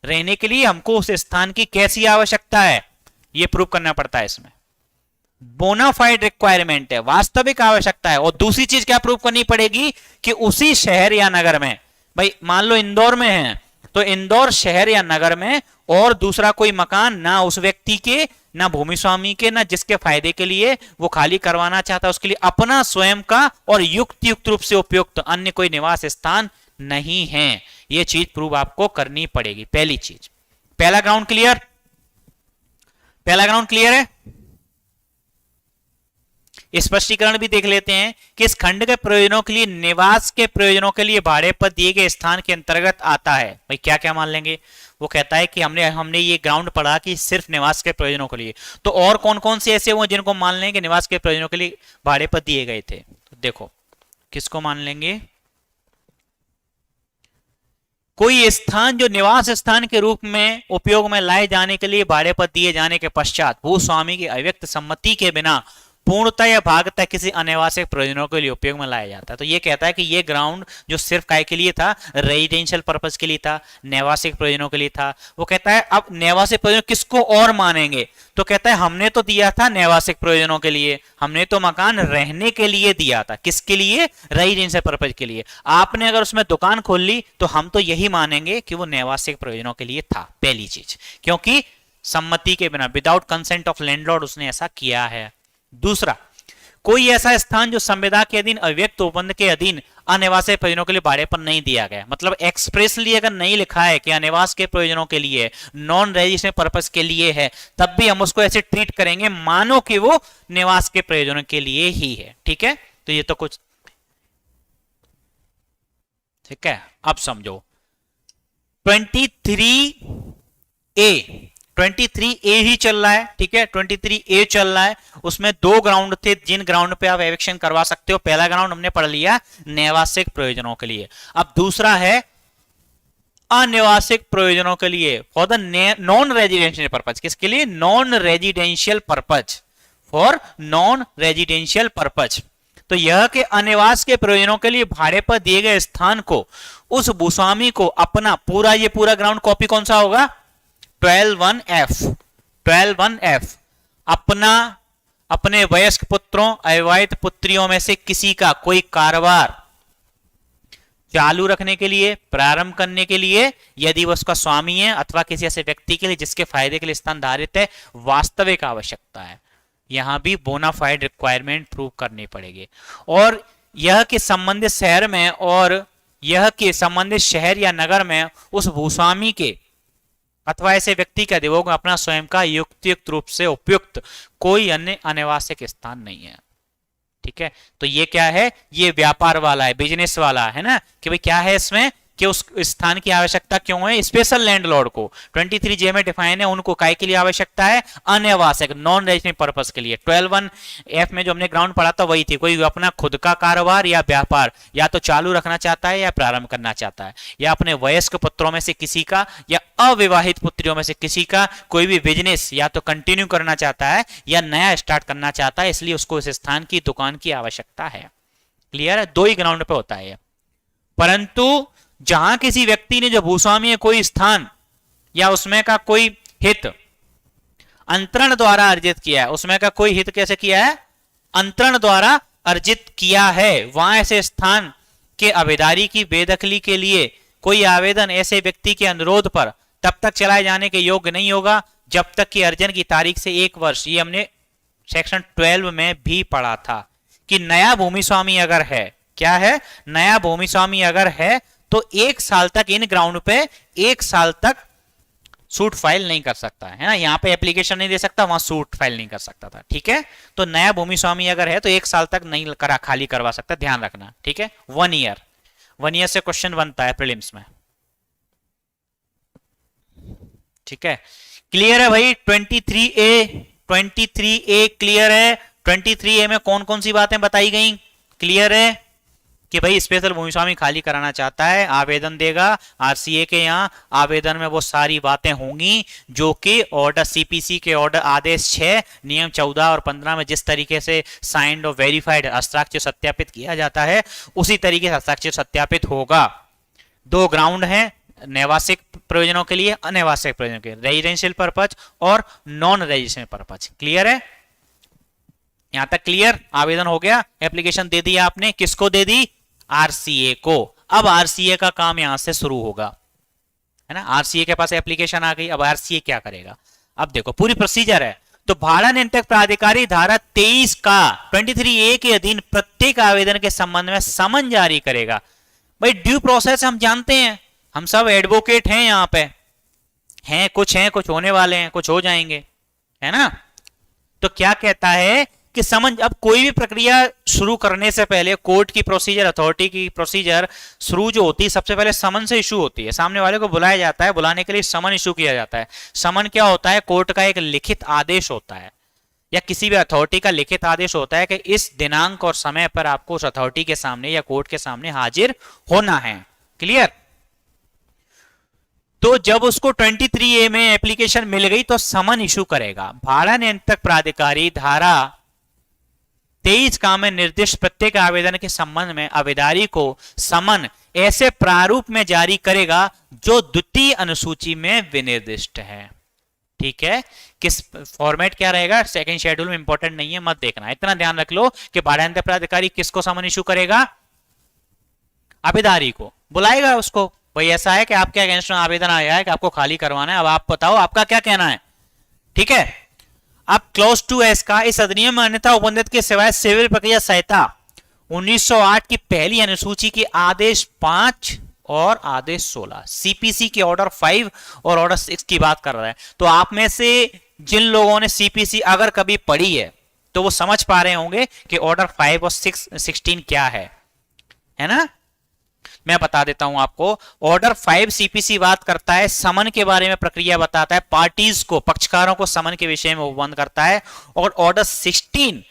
रहने के लिए हमको उस स्थान की कैसी आवश्यकता है, यह प्रूव करना पड़ता है। इसमें बोनाफाइड रिक्वायरमेंट है, वास्तविक आवश्यकता है। और दूसरी चीज क्या प्रूव करनी पड़ेगी कि उसी शहर या नगर में, भाई मान लो इंदौर में है, तो इंदौर शहर या नगर में और दूसरा कोई मकान ना उस व्यक्ति के, ना भूमि स्वामी के, ना जिसके फायदे के लिए वो खाली करवाना चाहता है, उसके लिए अपना स्वयं का और युक्त रूप से उपयुक्त अन्य कोई निवास स्थान नहीं है। ये चीज प्रूव आपको करनी पड़ेगी, पहली चीज। पहला ग्राउंड क्लियर, पहला ग्राउंड क्लियर है। स्पष्टीकरण भी देख लेते हैं कि इस खंड के प्रयोजनों के लिए, निवास के प्रयोजनों के लिए भाड़े पर दिए गए स्थान के अंतर्गत आता है। भाई क्या क्या मान लेंगे, वो कहता है कि हमने ये ग्राउंड पढ़ा कि सिर्फ निवास के प्रयोजनों के लिए, तो और कौन कौन से ऐसे हुए जिनको मान लेंगे निवास के प्रयोजनों के लिए भाड़े पर दिए गए थे। तो देखो किसको मान लेंगे, कोई स्थान जो निवास स्थान के रूप में उपयोग में लाए जाने के लिए भाड़े पर दिए जाने के पश्चात भूस्वामी की अव्यक्त सम्मति के बिना पूर्णतः या भागतः किसी अनावश्यक प्रयोजनों के लिए उपयोग में लाया जाता है। तो ये कहता है कि ये ग्राउंड जो सिर्फ काय के लिए था, रेजिडेंशियल पर्पस के लिए था, नैवासिक प्रयोजनों के लिए था, वो कहता है अब नैवासिक प्रयोजन किसको और मानेंगे, तो कहता है हमने तो दिया था नैवासिक प्रयोजनों के लिए, हमने तो मकान रहने के लिए दिया था, किसके लिए, रेजिडेंशियल पर्पस के लिए। आपने अगर उसमें दुकान खोल ली तो हम तो यही मानेंगे कि वो नैवासिक प्रयोजनों के लिए था, पहली चीज, क्योंकि सम्मति के बिना, विदाउट कंसेंट ऑफ लैंडलॉर्ड उसने ऐसा किया है। दूसरा, कोई ऐसा स्थान जो संविदा के अधीन अव्यक्त उपबंध के अधीन अनिवासी प्रयोजनों के लिए भाड़े पर नहीं दिया गया, मतलब एक्सप्रेसली अगर नहीं लिखा है कि अनिवास के प्रयोजनों के लिए, नॉन रेजिडेंशियल पर्पस के लिए है, तब भी हम उसको ऐसे ट्रीट करेंगे मानो कि वो निवास के प्रयोजनों के लिए ही है, ठीक है। तो ये तो कुछ ठीक है। अब समझो 23A ही चल रहा है, ठीक है, 23A चल रहा है, उसमें 2 ग्राउंड थे जिन ग्राउंड पे आप एविक्शन करवा सकते हो। पहला ग्राउंड हमने पढ़ लिया नैवासिक प्रयोजनों के लिए, अब दूसरा है अनिवासिक प्रयोजनों के लिए, for the non residential purpose. किसके लिए, non residential purpose, for non residential purpose. तो यह के अनिवास के प्रयोजनों के लिए भाड़े पर दिए गए स्थान को उस भूस्वामी को अपना पूरा, ये पूरा ग्राउंड कॉपी कौन सा होगा, 12(1)(f) अपना, अपने वयस्क पुत्रों, अविवाहित पुत्रियों में से किसी का कोई कारोबार चालू रखने के लिए, प्रारंभ करने के लिए, यदि वह उसका स्वामी है, अथवा किसी ऐसे व्यक्ति के लिए जिसके फायदे के लिए स्थान धारित है, वास्तविक आवश्यकता है। यहां भी बोनाफाइड रिक्वायरमेंट प्रूव करनी पड़ेगी। और यह कि संबंधित शहर में, और यह कि संबंधित शहर या नगर में उस भूस्वामी के अथवा ऐसे व्यक्ति के अधिभोग में अपना स्वयं का युक्त रूप से उपयुक्त कोई अन्य अनावश्यक स्थान नहीं है, ठीक है। तो ये क्या है, ये व्यापार वाला है, बिजनेस वाला है ना, कि भाई क्या है इसमें, कि उस स्थान की आवश्यकता क्यों है? स्पेशल लैंडलॉर्ड को 23J में डिफाइन है, उनको काय के लिए आवश्यकता है? अनावश्यक नॉन रेजिडेंशियल पर्पस के लिए। 12(1)F में जो हमने ग्राउंड पढ़ा था वही थी, कोई अपना खुद का कारोबार या व्यापार या तो चालू रखना चाहता है या प्रारंभ करना चाहता है, या अपने वयस्क पुत्रों में से किसी का या अविवाहित पुत्रियों में से किसी का कोई भी बिजनेस या तो कंटिन्यू करना चाहता है या नया स्टार्ट करना चाहता है, इसलिए उसको इस स्थान की दुकान की आवश्यकता है। क्लियर है? दो ही ग्राउंड पे होता है। परंतु जहां किसी व्यक्ति ने जो भूस्वामी है कोई स्थान या उसमें का कोई हित अंतरण द्वारा अर्जित किया है, उसमें का कोई हित कैसे किया है? अंतरण द्वारा अर्जित किया है, वहां ऐसे स्थान के अबेदारी की बेदखली के लिए कोई आवेदन ऐसे व्यक्ति के अनुरोध पर तब तक चलाए जाने के योग्य नहीं होगा जब तक कि अर्जन की तारीख से 1 वर्ष, ये हमने सेक्शन 12 में भी पढ़ा था कि नया भूमि स्वामी अगर है, क्या है? नया भूमि स्वामी अगर है तो 1 साल तक इन ग्राउंड पे 1 साल तक सूट फाइल नहीं कर सकता है ना। यहाँ पे एप्लीकेशन नहीं दे सकता, वहां सूट फाइल नहीं कर सकता था। ठीक है, तो नया भूमि स्वामी अगर है तो 1 साल तक नहीं खाली करवा सकता, ध्यान रखना। ठीक है, 1 ईयर से क्वेश्चन बनता है प्रीलिम्स में। ठीक है, क्लियर है भाई? 23A क्लियर है? 23A में कौन कौन सी बातें बताई गई? क्लियर है कि भाई स्पेशल भूमि स्वामी खाली कराना चाहता है, आवेदन देगा आरसीए के यहाँ, आवेदन में वो सारी बातें होंगी जो कि ऑर्डर सीपीसी के ऑर्डर आदेश 6 नियम 14 और 15 में जिस तरीके से साइंड और वेरीफाइड हस्ताक्षर सत्यापित किया जाता है उसी तरीके से हस्ताक्षर सत्यापित होगा। 2 ग्राउंड हैं नैवासिक प्रयोजनों के लिए, अनैवासिक प्रयोजनों के, रेजिडेंशियल पर्पज और नॉन रेजिडेंशियल पर्पज। क्लियर है? यहां तक क्लियर? आवेदन हो गया, एप्लीकेशन दे दिया आपने, किसको दे दी? आरसीए को। अब आरसीए का काम यहां से शुरू होगा, है ना। आरसीए के पास एप्लीकेशन आ गई, अब आरसीए क्या करेगा? अब देखो पूरी प्रोसीजर है। तो भाड़ा नियंत्रक प्राधिकारी धारा 23 का 23A के अधीन प्रत्येक आवेदन के संबंध में समन जारी करेगा। भाई ड्यू प्रोसेस हम जानते हैं, हम सब एडवोकेट हैं यहाँ पे, हैं कुछ होने वाले हैं, कुछ हो जाएंगे, है ना। तो क्या कहता है कि समन, अब कोई भी प्रक्रिया शुरू करने से पहले कोर्ट की प्रोसीजर, अथॉरिटी की प्रोसीजर शुरू जो होती है सबसे पहले समन से इशू होती है, सामने वाले को बुलाया जाता है, बुलाने के लिए समन इशू किया जाता है। समन क्या होता है? कोर्ट का एक लिखित आदेश होता है या किसी भी अथॉरिटी का लिखित आदेश होता है कि इस दिनांक और समय पर आपको उस अथॉरिटी के सामने या कोर्ट के सामने हाजिर होना है। क्लियर? तो जब उसको 23A में एप्लीकेशन मिल गई तो समन इशू करेगा। भाड़ा नियंत्रक प्राधिकारी धारा 23 का में निर्दिष्ट प्रत्येक आवेदन के संबंध में आवेदकारी को समन ऐसे प्रारूप में जारी करेगा जो द्वितीय अनुसूची में विनिर्दिष्ट है। ठीक है, किस फॉर्मेट क्या रहेगा सेकंड शेड्यूल में इंपॉर्टेंट नहीं है, मत देखना, इतना ध्यान रख लो कि भाड़ा नियंत्रक प्राधिकारी किसको समन इशू करेगा? आवेदकारी को बुलाएगा उसको, भाई ऐसा है कि आपके अगेंस्ट में आवेदन आया है कि आपको खाली करवाना है, अब आप बताओ आपका क्या कहना है। ठीक है, अब क्लॉज 2S का इस अधिनियम में अन्यथा उपबंधित के सिवाय सिविल प्रक्रिया संहिता 1908 की पहली अनुसूची के आदेश 5 और आदेश 16 सीपीसी के ऑर्डर 5 और ऑर्डर 6 की बात कर रहा है। तो आप में से जिन लोगों ने सीपीसी अगर कभी पढ़ी है तो वो समझ पा रहे होंगे कि ऑर्डर 5 और 16 क्या है ना। मैं बता देता हूं आपको। ऑर्डर 5 सीपीसी बात करता है समन के बारे में, प्रक्रिया बताता है, पार्टीज को, पक्षकारों को समन के विषय में उपबंध करता है। और ऑर्डर 16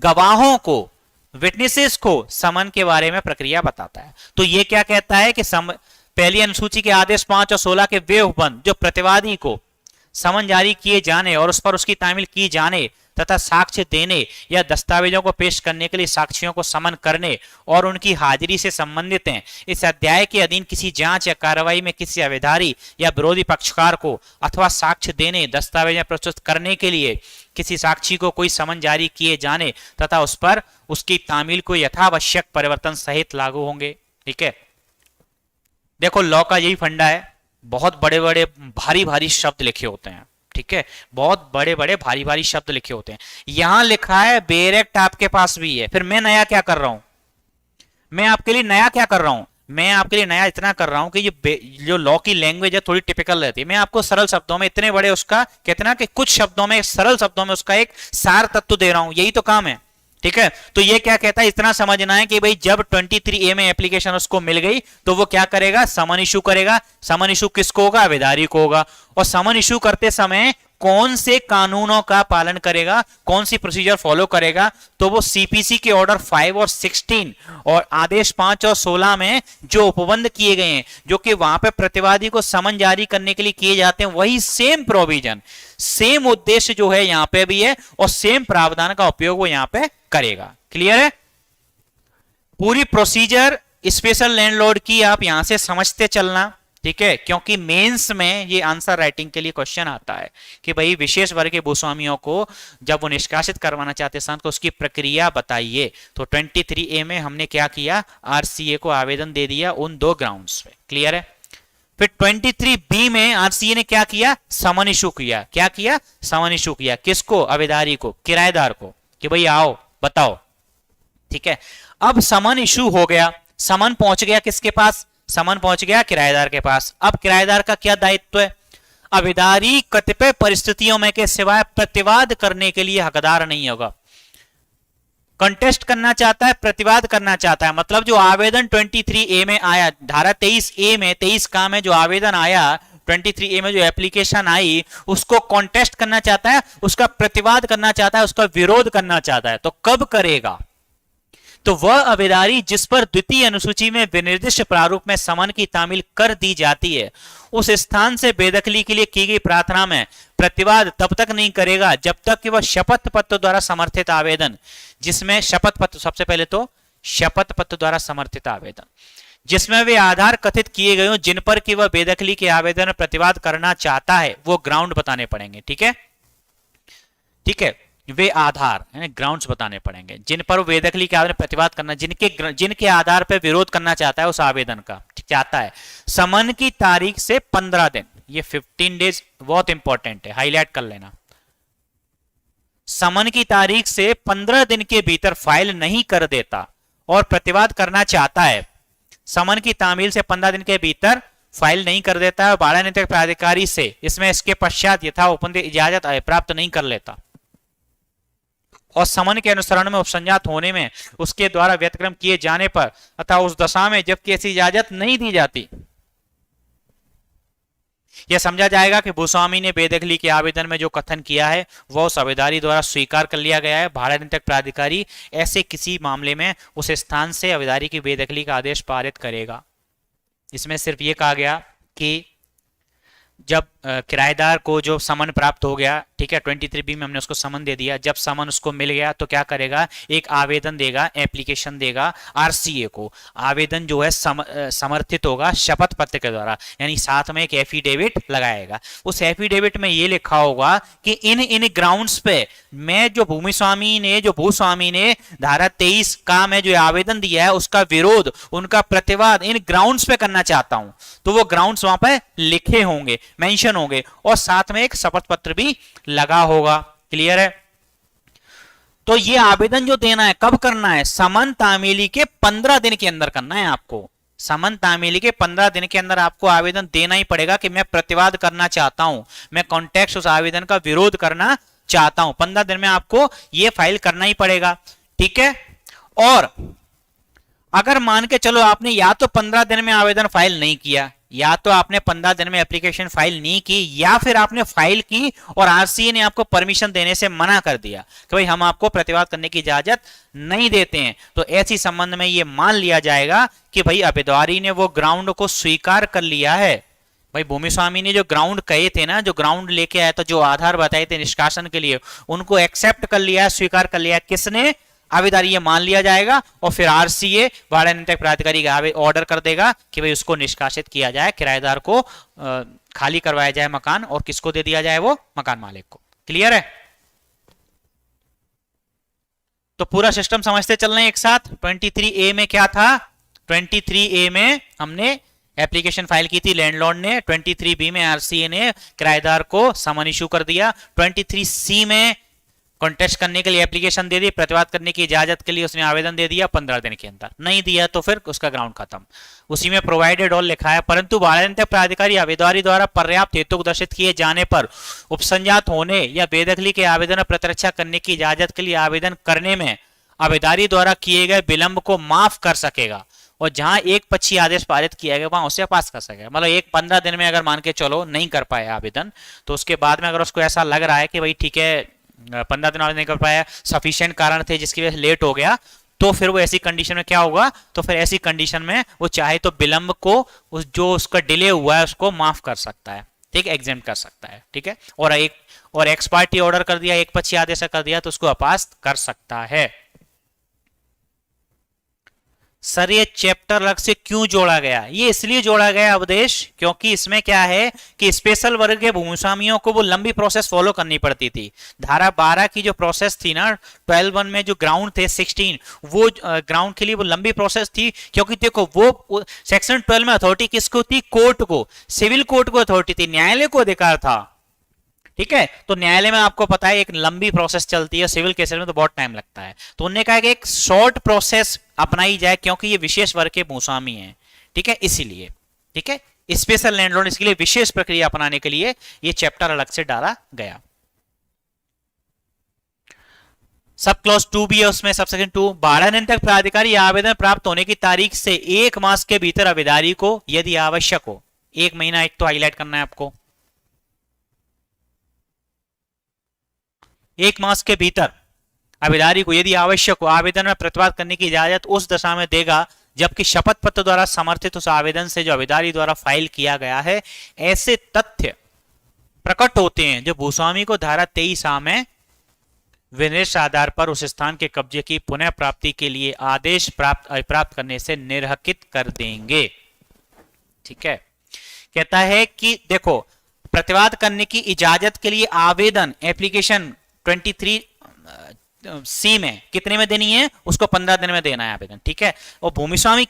गवाहों को, विटनेसेस को समन के बारे में प्रक्रिया बताता है। तो ये क्या कहता है कि पहली अनुसूची के आदेश 5 और 16 के वे उपबंध जो प्रतिवादी को समन जारी किए जाने और उस पर उसकी तामील की जाने तथा साक्ष्य देने या दस्तावेजों को पेश करने के लिए साक्षियों को समन करने और उनकी हाजिरी से संबंधित हैं। इस अध्याय के अधीन किसी जांच या कार्रवाई में किसी आवेदकारी या विरोधी पक्षकार को अथवा साक्ष्य देने, दस्तावेज प्रस्तुत करने के लिए किसी साक्षी को कोई समन जारी किए जाने तथा उस पर उसकी तामील को यथावश्यक परिवर्तन सहित लागू होंगे। ठीक है, देखो लॉ का यही फंडा है, बहुत बड़े बड़े भारी भारी शब्द लिखे होते हैं। ठीक है, बहुत बड़े बड़े भारी भारी शब्द लिखे होते हैं। यहां लिखा है बेयर एक्ट आपके पास भी है, फिर मैं नया क्या कर रहा हूं? मैं आपके लिए नया क्या कर रहा हूं? मैं आपके लिए नया इतना कर रहा हूं कि ये जो लॉ की लैंग्वेज है थोड़ी टिपिकल रहती है। मैं आपको सरल शब्दों में, इतने बड़े उसका कितना कि कुछ शब्दों में, सरल शब्दों में उसका एक सार तत्व दे रहा हूं, यही तो काम है। ठीक है, तो ये क्या कहता है, इतना समझना है कि भाई जब 23A में एप्लीकेशन उसको मिल गई तो वो क्या करेगा, समन इशू करेगा। समन इशू किसको होगा, आवेदनी को होगा। और समन इशू करते समय कौन से कानूनों का पालन करेगा, कौन सी प्रोसीजर फॉलो करेगा, तो वो सीपीसी के ऑर्डर 5 और 16 और आदेश 5 और 16 में जो उपबंध किए गए हैं, जो कि वहां पे प्रतिवादी को समन जारी करने के लिए किए जाते हैं, वही सेम प्रोविजन, सेम उद्देश्य जो है यहां पे भी है और सेम प्रावधान का उपयोग वो यहां पे करेगा। क्लियर है? पूरी प्रोसीजर स्पेशल लैंडलॉर्ड की आप यहां से समझते चलना, ठीक है, क्योंकि मेंस में ये आंसर राइटिंग के लिए क्वेश्चन आता है कि भाई विशेष वर्ग के भूस्वामियों को जब वो निष्कासित करवाना चाहते हैं तो उसकी प्रक्रिया बताइए। तो 23A में हमने क्या किया, आरसीए को आवेदन दे दिया उन 2 ग्राउंड्स पे। क्लियर है? फिर 23B में आरसीए ने क्या किया, समन इशू किया। क्या किया, समन इशू किया। किसको, आवेदनी को, किराएदार को, कि भाई आओ बताओ। ठीक है, अब समन इशू हो गया, समन पहुंच गया किसके पास, समन पहुंच गया किराएदार के पास। अब किराएदार का क्या दायित्व है, आवेदनी कतिपय परिस्थितियों में के सिवाय प्रतिवाद करने के लिए हकदार नहीं होगा। कंटेस्ट करना चाहता है, प्रतिवाद करना चाहता है, मतलब जो आवेदन 23A में आया, धारा 23A में 23 का में जो आवेदन आया, 23A में जो एप्लीकेशन आई, उसको कॉन्टेस्ट करना चाहता है, उसका प्रतिवाद करना चाहता है, उसका विरोध करना चाहता है। तो कब करेगा, तो वह आवेदनी जिस पर द्वितीय अनुसूची में विनिर्दिष्ट प्रारूप में समन की तामील कर दी जाती है, उस स्थान से बेदखली के लिए की गई प्रार्थना में प्रतिवाद तब तक नहीं करेगा जब तक कि वह शपथ पत्र द्वारा समर्थित आवेदन, जिसमें शपथ पत्र, सबसे पहले तो शपथ पत्र द्वारा समर्थित आवेदन जिसमें वे आधार कथित किए गए हो जिन पर कि वह बेदखली के आवेदन में प्रतिवाद करना चाहता है, वो ग्राउंड बताने पड़ेंगे। ठीक है, ठीक है, वे आधार ग्राउंड्स बताने पड़ेंगे जिन पर बेदखली के आवेदन प्रतिवाद करना, जिनके आधार पर विरोध करना चाहता है उस आवेदन का, चाहता है। समन की तारीख से 15 दिन, ये 15 डेज बहुत इंपॉर्टेंट है, हाईलाइट कर लेना। समन की तारीख से 15 दिन के भीतर फाइल नहीं कर देता और प्रतिवाद करना चाहता है, समन की तामील से 15 दिन के भीतर फाइल नहीं कर देता है, बाड़ा नीतिक प्राधिकारी से इसमें इसके पश्चात यथा उपबंध इजाजत प्राप्त नहीं कर लेता और समन के अनुसरण में उपसंजात होने में उसके द्वारा व्यतिक्रम किए जाने पर अतः उस दशा में जबकि ऐसी इजाजत नहीं दी जाती, यह समझा जाएगा कि भूस्वामी ने बेदखली के आवेदन में जो कथन किया है वह उस आवेदनी द्वारा स्वीकार कर लिया गया है। भाड़ा नीतिक प्राधिकारी ऐसे किसी मामले में उस स्थान से आवेदनी की बेदखली का आदेश पारित करेगा। इसमें सिर्फ ये कहा गया कि जब किराएदार को जो समन प्राप्त हो गया, ठीक है, 23B में हमने उसको समन दे दिया, जब समन उसको मिल गया तो क्या करेगा, एक आवेदन देगा, एप्लीकेशन देगा आरसीए को। आवेदन जो है समर्थित होगा शपथ पत्र के द्वारा, यानी साथ में एक एफिडेविट लगाएगा। उस एफिडेविट में ये लिखा होगा कि इन ग्राउंड्स पे मैं जो भूस्वामी ने धारा 23 का में जो आवेदन दिया है उसका विरोध, उनका प्रतिवाद इन ग्राउंड्स पे करना चाहता हूं, तो वो ग्राउंड्स वहां पे लिखे होंगे, मेंशन होंगे और साथ में एक शपथ पत्र भी लगा होगा। क्लियर है? तो ये आवेदन जो देना है कब करना है, समन तामीली के 15 दिन के अंदर करना है आपको। समन तामीली के 15 दिन के अंदर आपको आवेदन देना ही पड़ेगा कि मैं प्रतिवाद करना चाहता हूं, मैं कॉन्टेक्स्ट उस आवेदन का विरोध करना चाहता हूं। 15 दिन में आपको यह फाइल करना ही पड़ेगा। ठीक है, और अगर मान के चलो आपने या तो 15 दिन में आवेदन फाइल नहीं किया, या तो आपने 15 दिन में एप्लीकेशन फाइल नहीं की, या फिर आपने फाइल की और आरसीए ने आपको परमिशन देने से मना कर दिया कि भाई हम आपको प्रतिवाद करने की इजाजत नहीं देते हैं, तो ऐसी संबंध में यह मान लिया जाएगा कि भाई आवेदनी ने वो ग्राउंड को स्वीकार कर लिया है। भाई भूमि स्वामी ने जो ग्राउंड कहे थे ना, जो ग्राउंड लेके आया था, जो आधार बताए थे निष्कासन के लिए, उनको एक्सेप्ट कर लिया है, स्वीकार कर लिया है। किसने? आवेदनी। ये मान लिया जाएगा और फिर आरसीए भाड़ा नीतिक प्राधिकारी का ऑर्डर कर देगा कि भाई उसको निष्कासित किया जाए, किराएदार को खाली करवाया जाए मकान, और किसको दे दिया जाए, वो मकान मालिक को। क्लियर है? तो पूरा सिस्टम समझते चल रहे हैं एक साथ। 23A में क्या था, 23A में हमने एप्लीकेशन फाइल की थी लैंडलॉर्ड ने, 23B में आरसीए ने किराएदार को समन इशू कर दिया, 23C में कॉन्टेस्ट करने के लिए एप्लीकेशन दे दी, प्रतिवाद करने की इजाजत के लिए उसने आवेदन दे दिया 15 दिन के अंदर, नहीं दिया तो फिर उसका ग्राउंड खत्म। उसी में प्रोवाइडेड और लिखा है, परंतु भाड़ा नीतिक प्राधिकारी आवेदनी द्वारा पर्याप्त हेतु दर्शित किए जाने पर उपसंजात होने या बेदखली के आवेदन में प्रतिरक्षा करने की इजाजत के लिए आवेदन करने में अबेदारी द्वारा किए गए विलंब को माफ कर सकेगा, और जहां एक पक्षी आदेश पारित किया गया वहां उसे पास कर सकेगा। मतलब एक 15 दिन में अगर मान के चलो नहीं कर पाया आवेदन, तो उसके बाद में अगर उसको ऐसा लग रहा है कि भाई ठीक है 15 दिन आवेदन नहीं कर पाया, सफिशिएंट कारण थे जिसकी वजह से लेट हो गया, तो फिर वो ऐसी कंडीशन में क्या होगा, तो फिर ऐसी कंडीशन में वो चाहे तो विलंब को, उस जो उसका डिले हुआ है उसको माफ कर सकता है, ठीक है, एग्जेम्प्ट कर सकता है, ठीक है। और एक्स पार्टी ऑर्डर कर दिया, एक पक्षी आदेश कर दिया, तो उसको अपास कर सकता है। सर ये चैप्टर अलग से क्यों जोड़ा गया? ये इसलिए जोड़ा गया अवधेश, क्योंकि इसमें क्या है कि स्पेशल वर्ग के भूमिस्वामियों को वो लंबी प्रोसेस फॉलो करनी पड़ती थी। धारा 12 की जो प्रोसेस थी ना 12(1) में जो ग्राउंड थे 16, वो ग्राउंड के लिए वो लंबी प्रोसेस थी, क्योंकि देखो वो सेक्शन 12 में अथॉरिटी किसको थी? कोर्ट को, सिविल कोर्ट को अथॉरिटी थी, न्यायालय को अधिकार था, ठीक है। तो न्यायालय में आपको पता है एक लंबी प्रोसेस चलती है, सिविल केसेस में तो बहुत टाइम लगता है, तो उन्होंने कहा कि एक शॉर्ट प्रोसेस अपनाई जाए, क्योंकि ये विशेष वर्ग के भूस्वामी हैं, ठीक है, इसीलिए, ठीक है, स्पेशल लैंडलॉर्ड, इसके लिए विशेष प्रक्रिया अपनाने के लिए ये चैप्टर अलग से डाला गया। सब क्लॉज 2 भी है उसमें, सब सेक्शन 2, 12 दिन तक प्राधिकारी आवेदन प्राप्त होने की तारीख से 1 मास के भीतर अबेदारी को यदि आवश्यक हो, 1 महीना एक तो हाईलाइट करना है आपको, 1 मास के भीतर अबेदारी को यदि आवश्यक हो आवेदन में प्रतिवाद करने की इजाजत उस दशा में देगा जबकि शपथ पत्र द्वारा समर्थित उस आवेदन से जो अबेदारी द्वारा फाइल किया गया है ऐसे तथ्य प्रकट होते हैं जो भूस्वामी को धारा 23A में विनिर्देश आधार पर उस स्थान के कब्जे की पुनः प्राप्ति के लिए आदेश प्राप्त करने से निर्हकित कर देंगे, ठीक है। कहता है कि देखो प्रतिवाद करने की इजाजत के लिए आवेदन एप्लीकेशन 23C में कितने में देनी है? उसको 15 दिन में देना है आवेदन, ठीक है। और भूमिस्वामी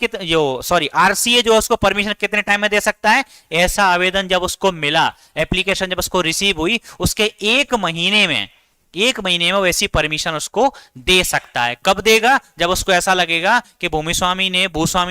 आरसीए जो उसको परमिशन कितने टाइम में दे सकता है? ऐसा आवेदन जब उसको मिला, एप्लीकेशन जब उसको रिसीव हुई उसके 1 महीने में वो ऐसी परमिशन उसको दे सकता है। कब देगा? जब उसको ऐसा लगेगा कि भूस्वामी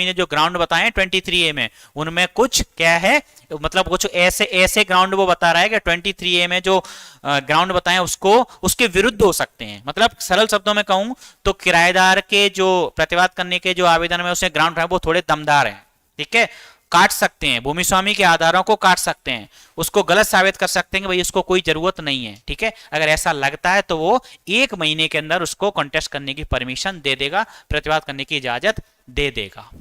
ने जो ग्राउंड बताए 23A में उनमें कुछ क्या है, मतलब कुछ ऐसे ग्राउंड वो बता रहा है कि 23A में जो ग्राउंड बताए उसके विरुद्ध हो सकते हैं। मतलब सरल शब्दों में कहूं तो किराएदार के जो प्रतिवाद करने के जो आवेदन में उसने ग्राउंड है वो थोड़े दमदार हैं, ठीक है, काट सकते हैं, भूमिस्वामी के आधारों को काट सकते हैं, उसको गलत साबित कर सकते हैं कि भाई उसको कोई जरूरत नहीं है, ठीक है। अगर ऐसा लगता है तो वो 1 महीने के अंदर उसको कॉन्टेस्ट करने की परमिशन दे देगा, प्रतिवाद करने की इजाजत दे देगा।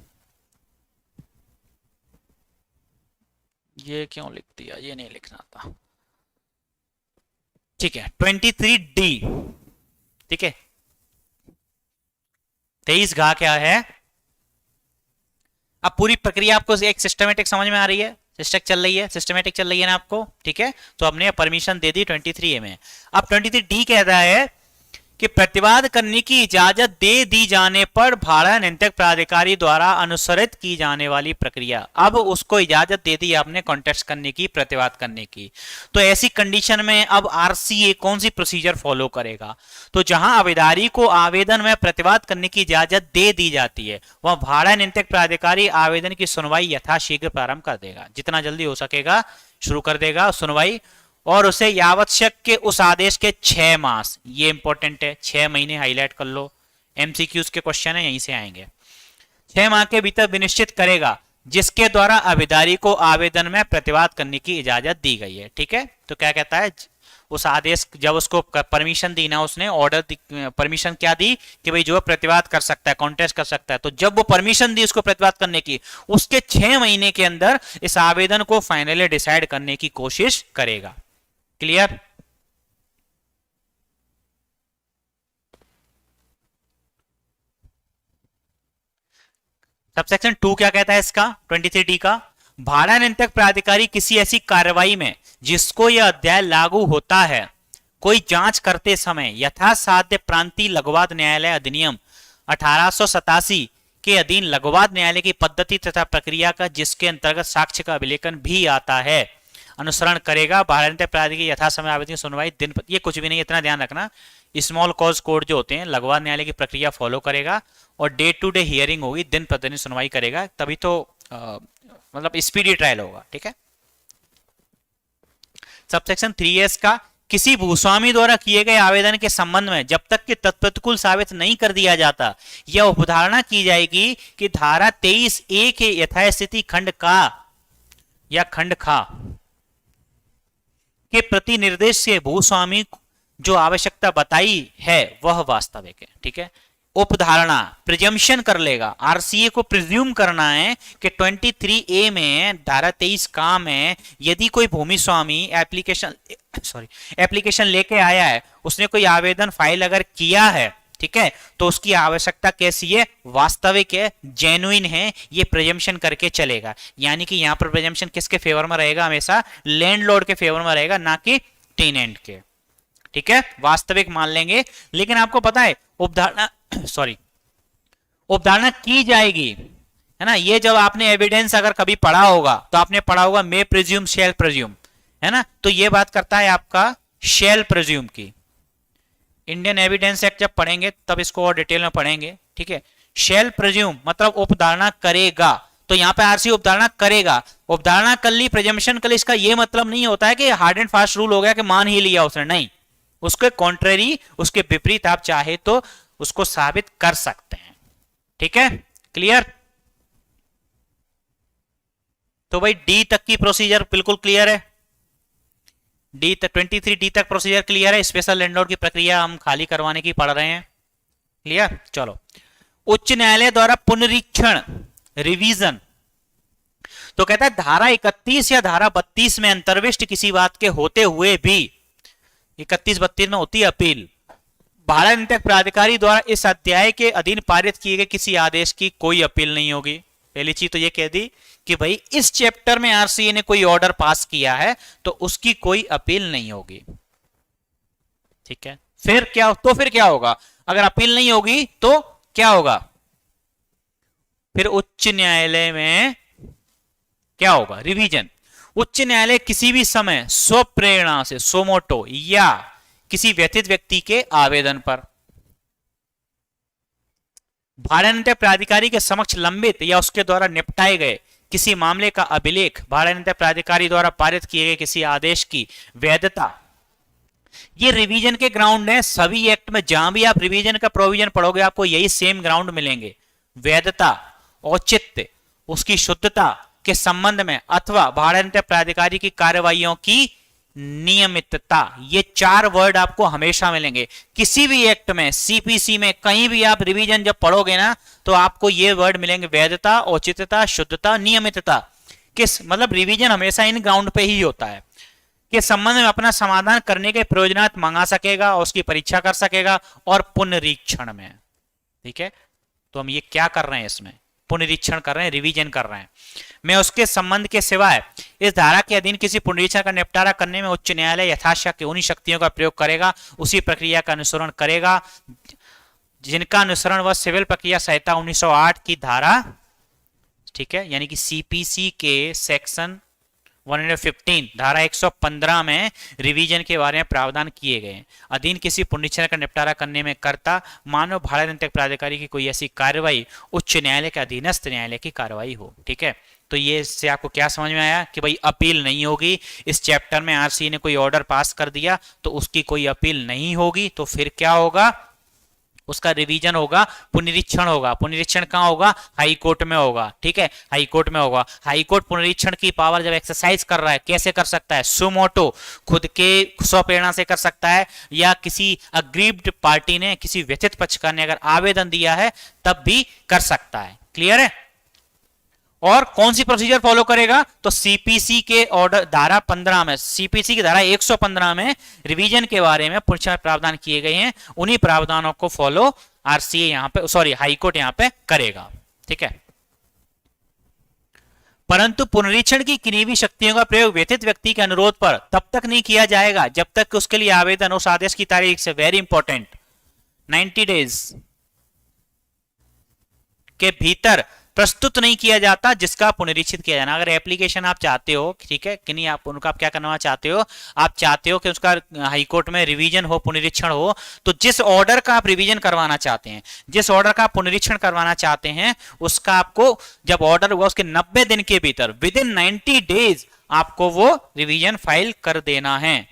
ये क्यों लिख दिया? ये नहीं लिखना था, ठीक है। 23D, ठीक है, 23 क्या है? अब पूरी प्रक्रिया आपको एक सिस्टमेटिक समझ में आ रही है, सिस्टमेटिक चल रही है ना आपको, ठीक है। तो हमने परमिशन दे दी 23A में। अब 23D कहता है कि प्रतिवाद करने की इजाजत दे दी जाने पर भाड़ा नियंत्रक प्राधिकारी द्वारा अनुसरित की जाने वाली प्रक्रिया, अब उसको इजाजत दे दी आपने कॉन्टेस्ट करने की, प्रतिवाद करने की, तो ऐसी कंडीशन में अब आरसीए कौन सी प्रोसीजर फॉलो करेगा? तो जहां अबेदारी को आवेदन में प्रतिवाद करने की इजाजत दे दी जाती है वह भाड़ा नियंत्रक प्राधिकारी आवेदन की सुनवाई यथाशीघ्र प्रारंभ कर देगा, जितना जल्दी हो सकेगा शुरू कर देगा सुनवाई, और उसे यावच्छक के उस आदेश के 6 मास, ये इंपॉर्टेंट है, 6 महीने हाईलाइट कर लो, एमसीक्यूज के क्वेश्चन है यहीं से आएंगे, 6 माह के भीतर विनिश्चित करेगा जिसके द्वारा अबेदारी को आवेदन में प्रतिवाद करने की इजाजत दी गई है, ठीक है। तो क्या कहता है, उस आदेश जब उसको परमिशन दी ना, उसने ऑर्डर परमिशन क्या दी कि भाई जो प्रतिवाद कर सकता है, कॉन्टेस्ट कर सकता है, तो जब वो परमिशन दी उसको प्रतिवाद करने की, उसके 6 महीने के अंदर इस आवेदन को फाइनली डिसाइड करने की कोशिश करेगा। क्लियर? सबसेक्शन 2 क्या कहता है इसका? 23D का, भाड़ा नियंत्रक प्राधिकारी किसी ऐसी कार्रवाई में जिसको यह अध्याय लागू होता है कोई जांच करते समय यथासाध्य प्रांतीय लघुवाद न्यायालय अधिनियम 1887 के अधीन लघुवाद न्यायालय की पद्धति तथा प्रक्रिया का, जिसके अंतर्गत साक्ष्य का अभिलेखन भी आता है, अनुसरण करेगा। भाड़ा नियंत्रक प्राधिकारी यथा समय आवेदन की सुनवाई दिन, ये कुछ भी नहीं, इतना ध्यान रखना, स्मॉल कॉज कोर्ट जो होते हैं लघुवाद न्यायालय की प्रक्रिया फॉलो करेगा और डे टू डे हियरिंग होगी, दिन प्रतिदिन सुनवाई करेगा, तभी तो मतलब स्पीडी ट्रायल होगा, ठीक है। सबसेक्शन 3S का, किसी भूस्वामी द्वारा किए गए आवेदन के संबंध में जब तक कि तत्प्रतिकूल साबित नहीं कर दिया जाता, यह उपधारणा की जाएगी कि धारा 23A के यथास्थिति खंड का या खंड खा के प्रति निर्देश से भूस्वामी जो आवश्यकता बताई है वह वास्तविक है। ठीक है, उपधारणा प्रिजम्पशन कर लेगा, आरसीए को प्रिज्यूम करना है कि 23A में धारा 23 का में यदि कोई भूमि स्वामी एप्लीकेशन लेके आया है, उसने कोई आवेदन फाइल अगर किया है, ठीक है, तो उसकी आवश्यकता कैसी है, वास्तविक है, जेन्युइन है, ये प्रिजम्पशन करके चलेगा। यानी कि यहां पर प्रिजम्पशन किसके फेवर में रहेगा, हमेशा लैंडलॉर्ड के फेवर में रहेगा, ना कि टेनेंट के। ठीक है, वास्तविक मान लेंगे। लेकिन आपको पता है उपधारणा की जाएगी, है ना। ये जब आपने एविडेंस अगर कभी पढ़ा होगा तो आपने पढ़ा होगा मे प्रिज्यूम शैल प्रिज्यूम, है ना। तो ये बात करता है आपका शैल प्रिज्यूम की। इंडियन एविडेंस एक्ट जब पढ़ेंगे तब इसको और डिटेल में पढ़ेंगे। ठीक है, शैल प्रिज्यूम मतलब उपधारणा करेगा। तो यहां पे आरसी उपधारणा करेगा, उपधारणा कर ली, प्रिजम्पशन कर ली। इसका ये मतलब नहीं होता है कि हार्ड एंड फास्ट रूल हो गया कि मान ही लिया उसने, नहीं। उसके कॉन्ट्रेरी, उसके विपरीत आप चाहे तो उसको साबित कर सकते हैं। ठीक है, क्लियर। तो भाई डी तक की प्रोसीजर बिल्कुल क्लियर है। डी तक 23D तक प्रोसीजर क्लियर है। स्पेशल लैंडलॉर्ड की प्रक्रिया हम खाली करवाने की पढ़ रहे हैं, क्लियर। चलो, उच्च न्यायालय द्वारा पुनरीक्षण रिवीजन। तो कहता है धारा 31 या धारा 32 में अंतर्विष्ट किसी बात के होते हुए भी, 31-32 में होती है अपील, भारत न्यायिक प्राधिकारी द्वारा इस अध्याय के अधीन पारित किए गए किसी आदेश की कोई अपील नहीं होगी। पहली चीज तो ये कह दी कि भाई इस चैप्टर में आरसीए ने कोई ऑर्डर पास किया है तो उसकी कोई अपील नहीं होगी। ठीक है, फिर क्या होगा, अगर अपील नहीं होगी तो क्या होगा, फिर उच्च न्यायालय में क्या होगा, रिवीजन। उच्च न्यायालय किसी भी समय स्वप्रेरणा से, सोमोटो, या किसी व्यथित व्यक्ति के आवेदन पर भारत न्यायिक प्राधिकारी के समक्ष लंबित या उसके द्वारा निपटाए गए किसी मामले का अभिलेख, भारत न्यायिक प्राधिकारी द्वारा पारित किए गए किसी आदेश की वैधता, ये रिवीजन के ग्राउंड है। सभी एक्ट में जहां भी आप रिवीजन का प्रोविजन पढ़ोगे आपको यही सेम ग्राउंड मिलेंगे। वैधता, औचित्य, उसकी शुद्धता के संबंध में, अथवा भारत न्यायिक प्राधिकारी की कार्रवाइयों की नियमितता, ये 4 वर्ड आपको हमेशा मिलेंगे किसी भी एक्ट में, सीपीसी में, कहीं भी आप रिवीजन जब पढ़ोगे ना तो आपको ये वर्ड मिलेंगे, वैधता, औचित्यता, शुद्धता, नियमितता। किस मतलब रिवीजन हमेशा इन ग्राउंड पे ही होता है कि संबंध में अपना समाधान करने के प्रयोजनार्थ मंगा सकेगा और उसकी परीक्षा कर सकेगा, और पुनरीक्षण में। ठीक है, तो हम ये क्या कर रहे हैं, इसमें पुनरीक्षण कर रहे हैं, रिवीजन कर रहे हैं। मैं उसके संबंध के सिवाय इस धारा के अधीन किसी पुनरीक्षण का निपटारा करने में उच्च न्यायालय यथाशक्ति उन्हीं शक्तियों का प्रयोग करेगा, उसी प्रक्रिया का अनुसरण करेगा जिनका अनुसरण वह सिविल प्रक्रिया संहिता 1908 की धारा, ठीक है, यानी कि सीपीसी के सेक्शन 115 धारा 115 में रिवीजन के बारे में प्रावधान किए गए अधीन किसी पुनरीक्षण का निपटारा करने में करता मानव भारत न्यायिक प्राधिकारी की कोई ऐसी कार्रवाई उच्च न्यायालय के अधीनस्थ न्यायालय की कार्रवाई हो। ठीक है, तो ये इससे आपको क्या समझ में आया कि भाई अपील नहीं होगी। इस चैप्टर में आरसीए ने कोई ऑर्डर पास कर दिया तो उसकी कोई अपील नहीं होगी, तो फिर क्या होगा, उसका रिवीजन होगा, पुनरीक्षण होगा। पुनरीक्षण कहां होगा, हाई कोर्ट में होगा। ठीक है, हाई कोर्ट में होगा। हाई कोर्ट पुनरीक्षण की पावर जब एक्सरसाइज कर रहा है, कैसे कर सकता है, सुमोटो, खुद के स्वप्रेरणा से कर सकता है, या किसी अग्रीव्ड पार्टी ने, किसी व्यथित पक्षकार ने अगर आवेदन दिया है तब भी कर सकता है। क्लियर है। और कौन सी प्रोसीजर फॉलो करेगा, तो सीपीसी के ऑर्डर धारा 15 में, सीपीसी की धारा 115 में रिवीजन के बारे में प्रावधान किए गए हैं, उन्हीं प्रावधानों को फॉलो आरसीए यहां पे, सॉरी हाईकोर्ट यहां पे करेगा। ठीक है, परंतु पुनरीक्षण की किन्हीं भी शक्तियों का प्रयोग व्यथित व्यक्ति के अनुरोध पर तब तक नहीं किया जाएगा जब तक उसके लिए आवेदन उस आदेश की तारीख से, वेरी इंपॉर्टेंट, 90 डेज के भीतर प्रस्तुत नहीं किया जाता जिसका पुनरीक्षित किया जाना। अगर एप्लीकेशन आप चाहते हो, ठीक है कि नहीं, आप उनका आप क्या करना चाहते हो, आप चाहते हो कि उसका हाईकोर्ट में रिवीजन हो, पुनरीक्षण हो, तो जिस ऑर्डर का आप रिवीजन करवाना चाहते हैं, जिस ऑर्डर का आप पुनरीक्षण करवाना चाहते हैं, उसका आपको जब ऑर्डर हुआ उसके 90 दिन के भीतर, विद इन 90 डेज आपको वो रिवीजन फाइल कर देना है।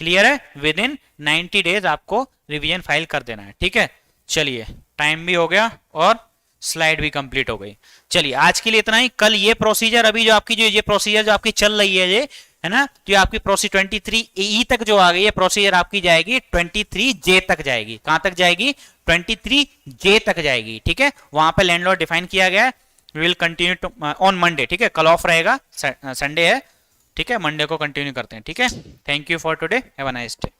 क्लियर है? विद इन 90 डेज आपको रिवीजन फाइल कर देना है, ठीक है। चलिए टाइम भी हो गया और स्लाइड भी कंप्लीट हो गई। चलिए आज के लिए इतना ही। कल ये प्रोसीजर, अभी जो आपकी ये प्रोसीजर जो आपकी चल रही है ये, है ना, तो ये आपकी प्रोसीजर 23E तक जो आ गई है प्रोसीजर आपकी जाएगी 23J तक जाएगी। कहां तक जाएगी? 23J तक जाएगी, ठीक है। वहां पे लैंडलॉर्ड डिफाइन किया गया है। We will continue on Monday, ठीक है। कल ऑफ रहेगा, संडे है, ठीक है। मंडे को कंटिन्यू करते हैं, ठीक है। Thank you for today, have a nice day.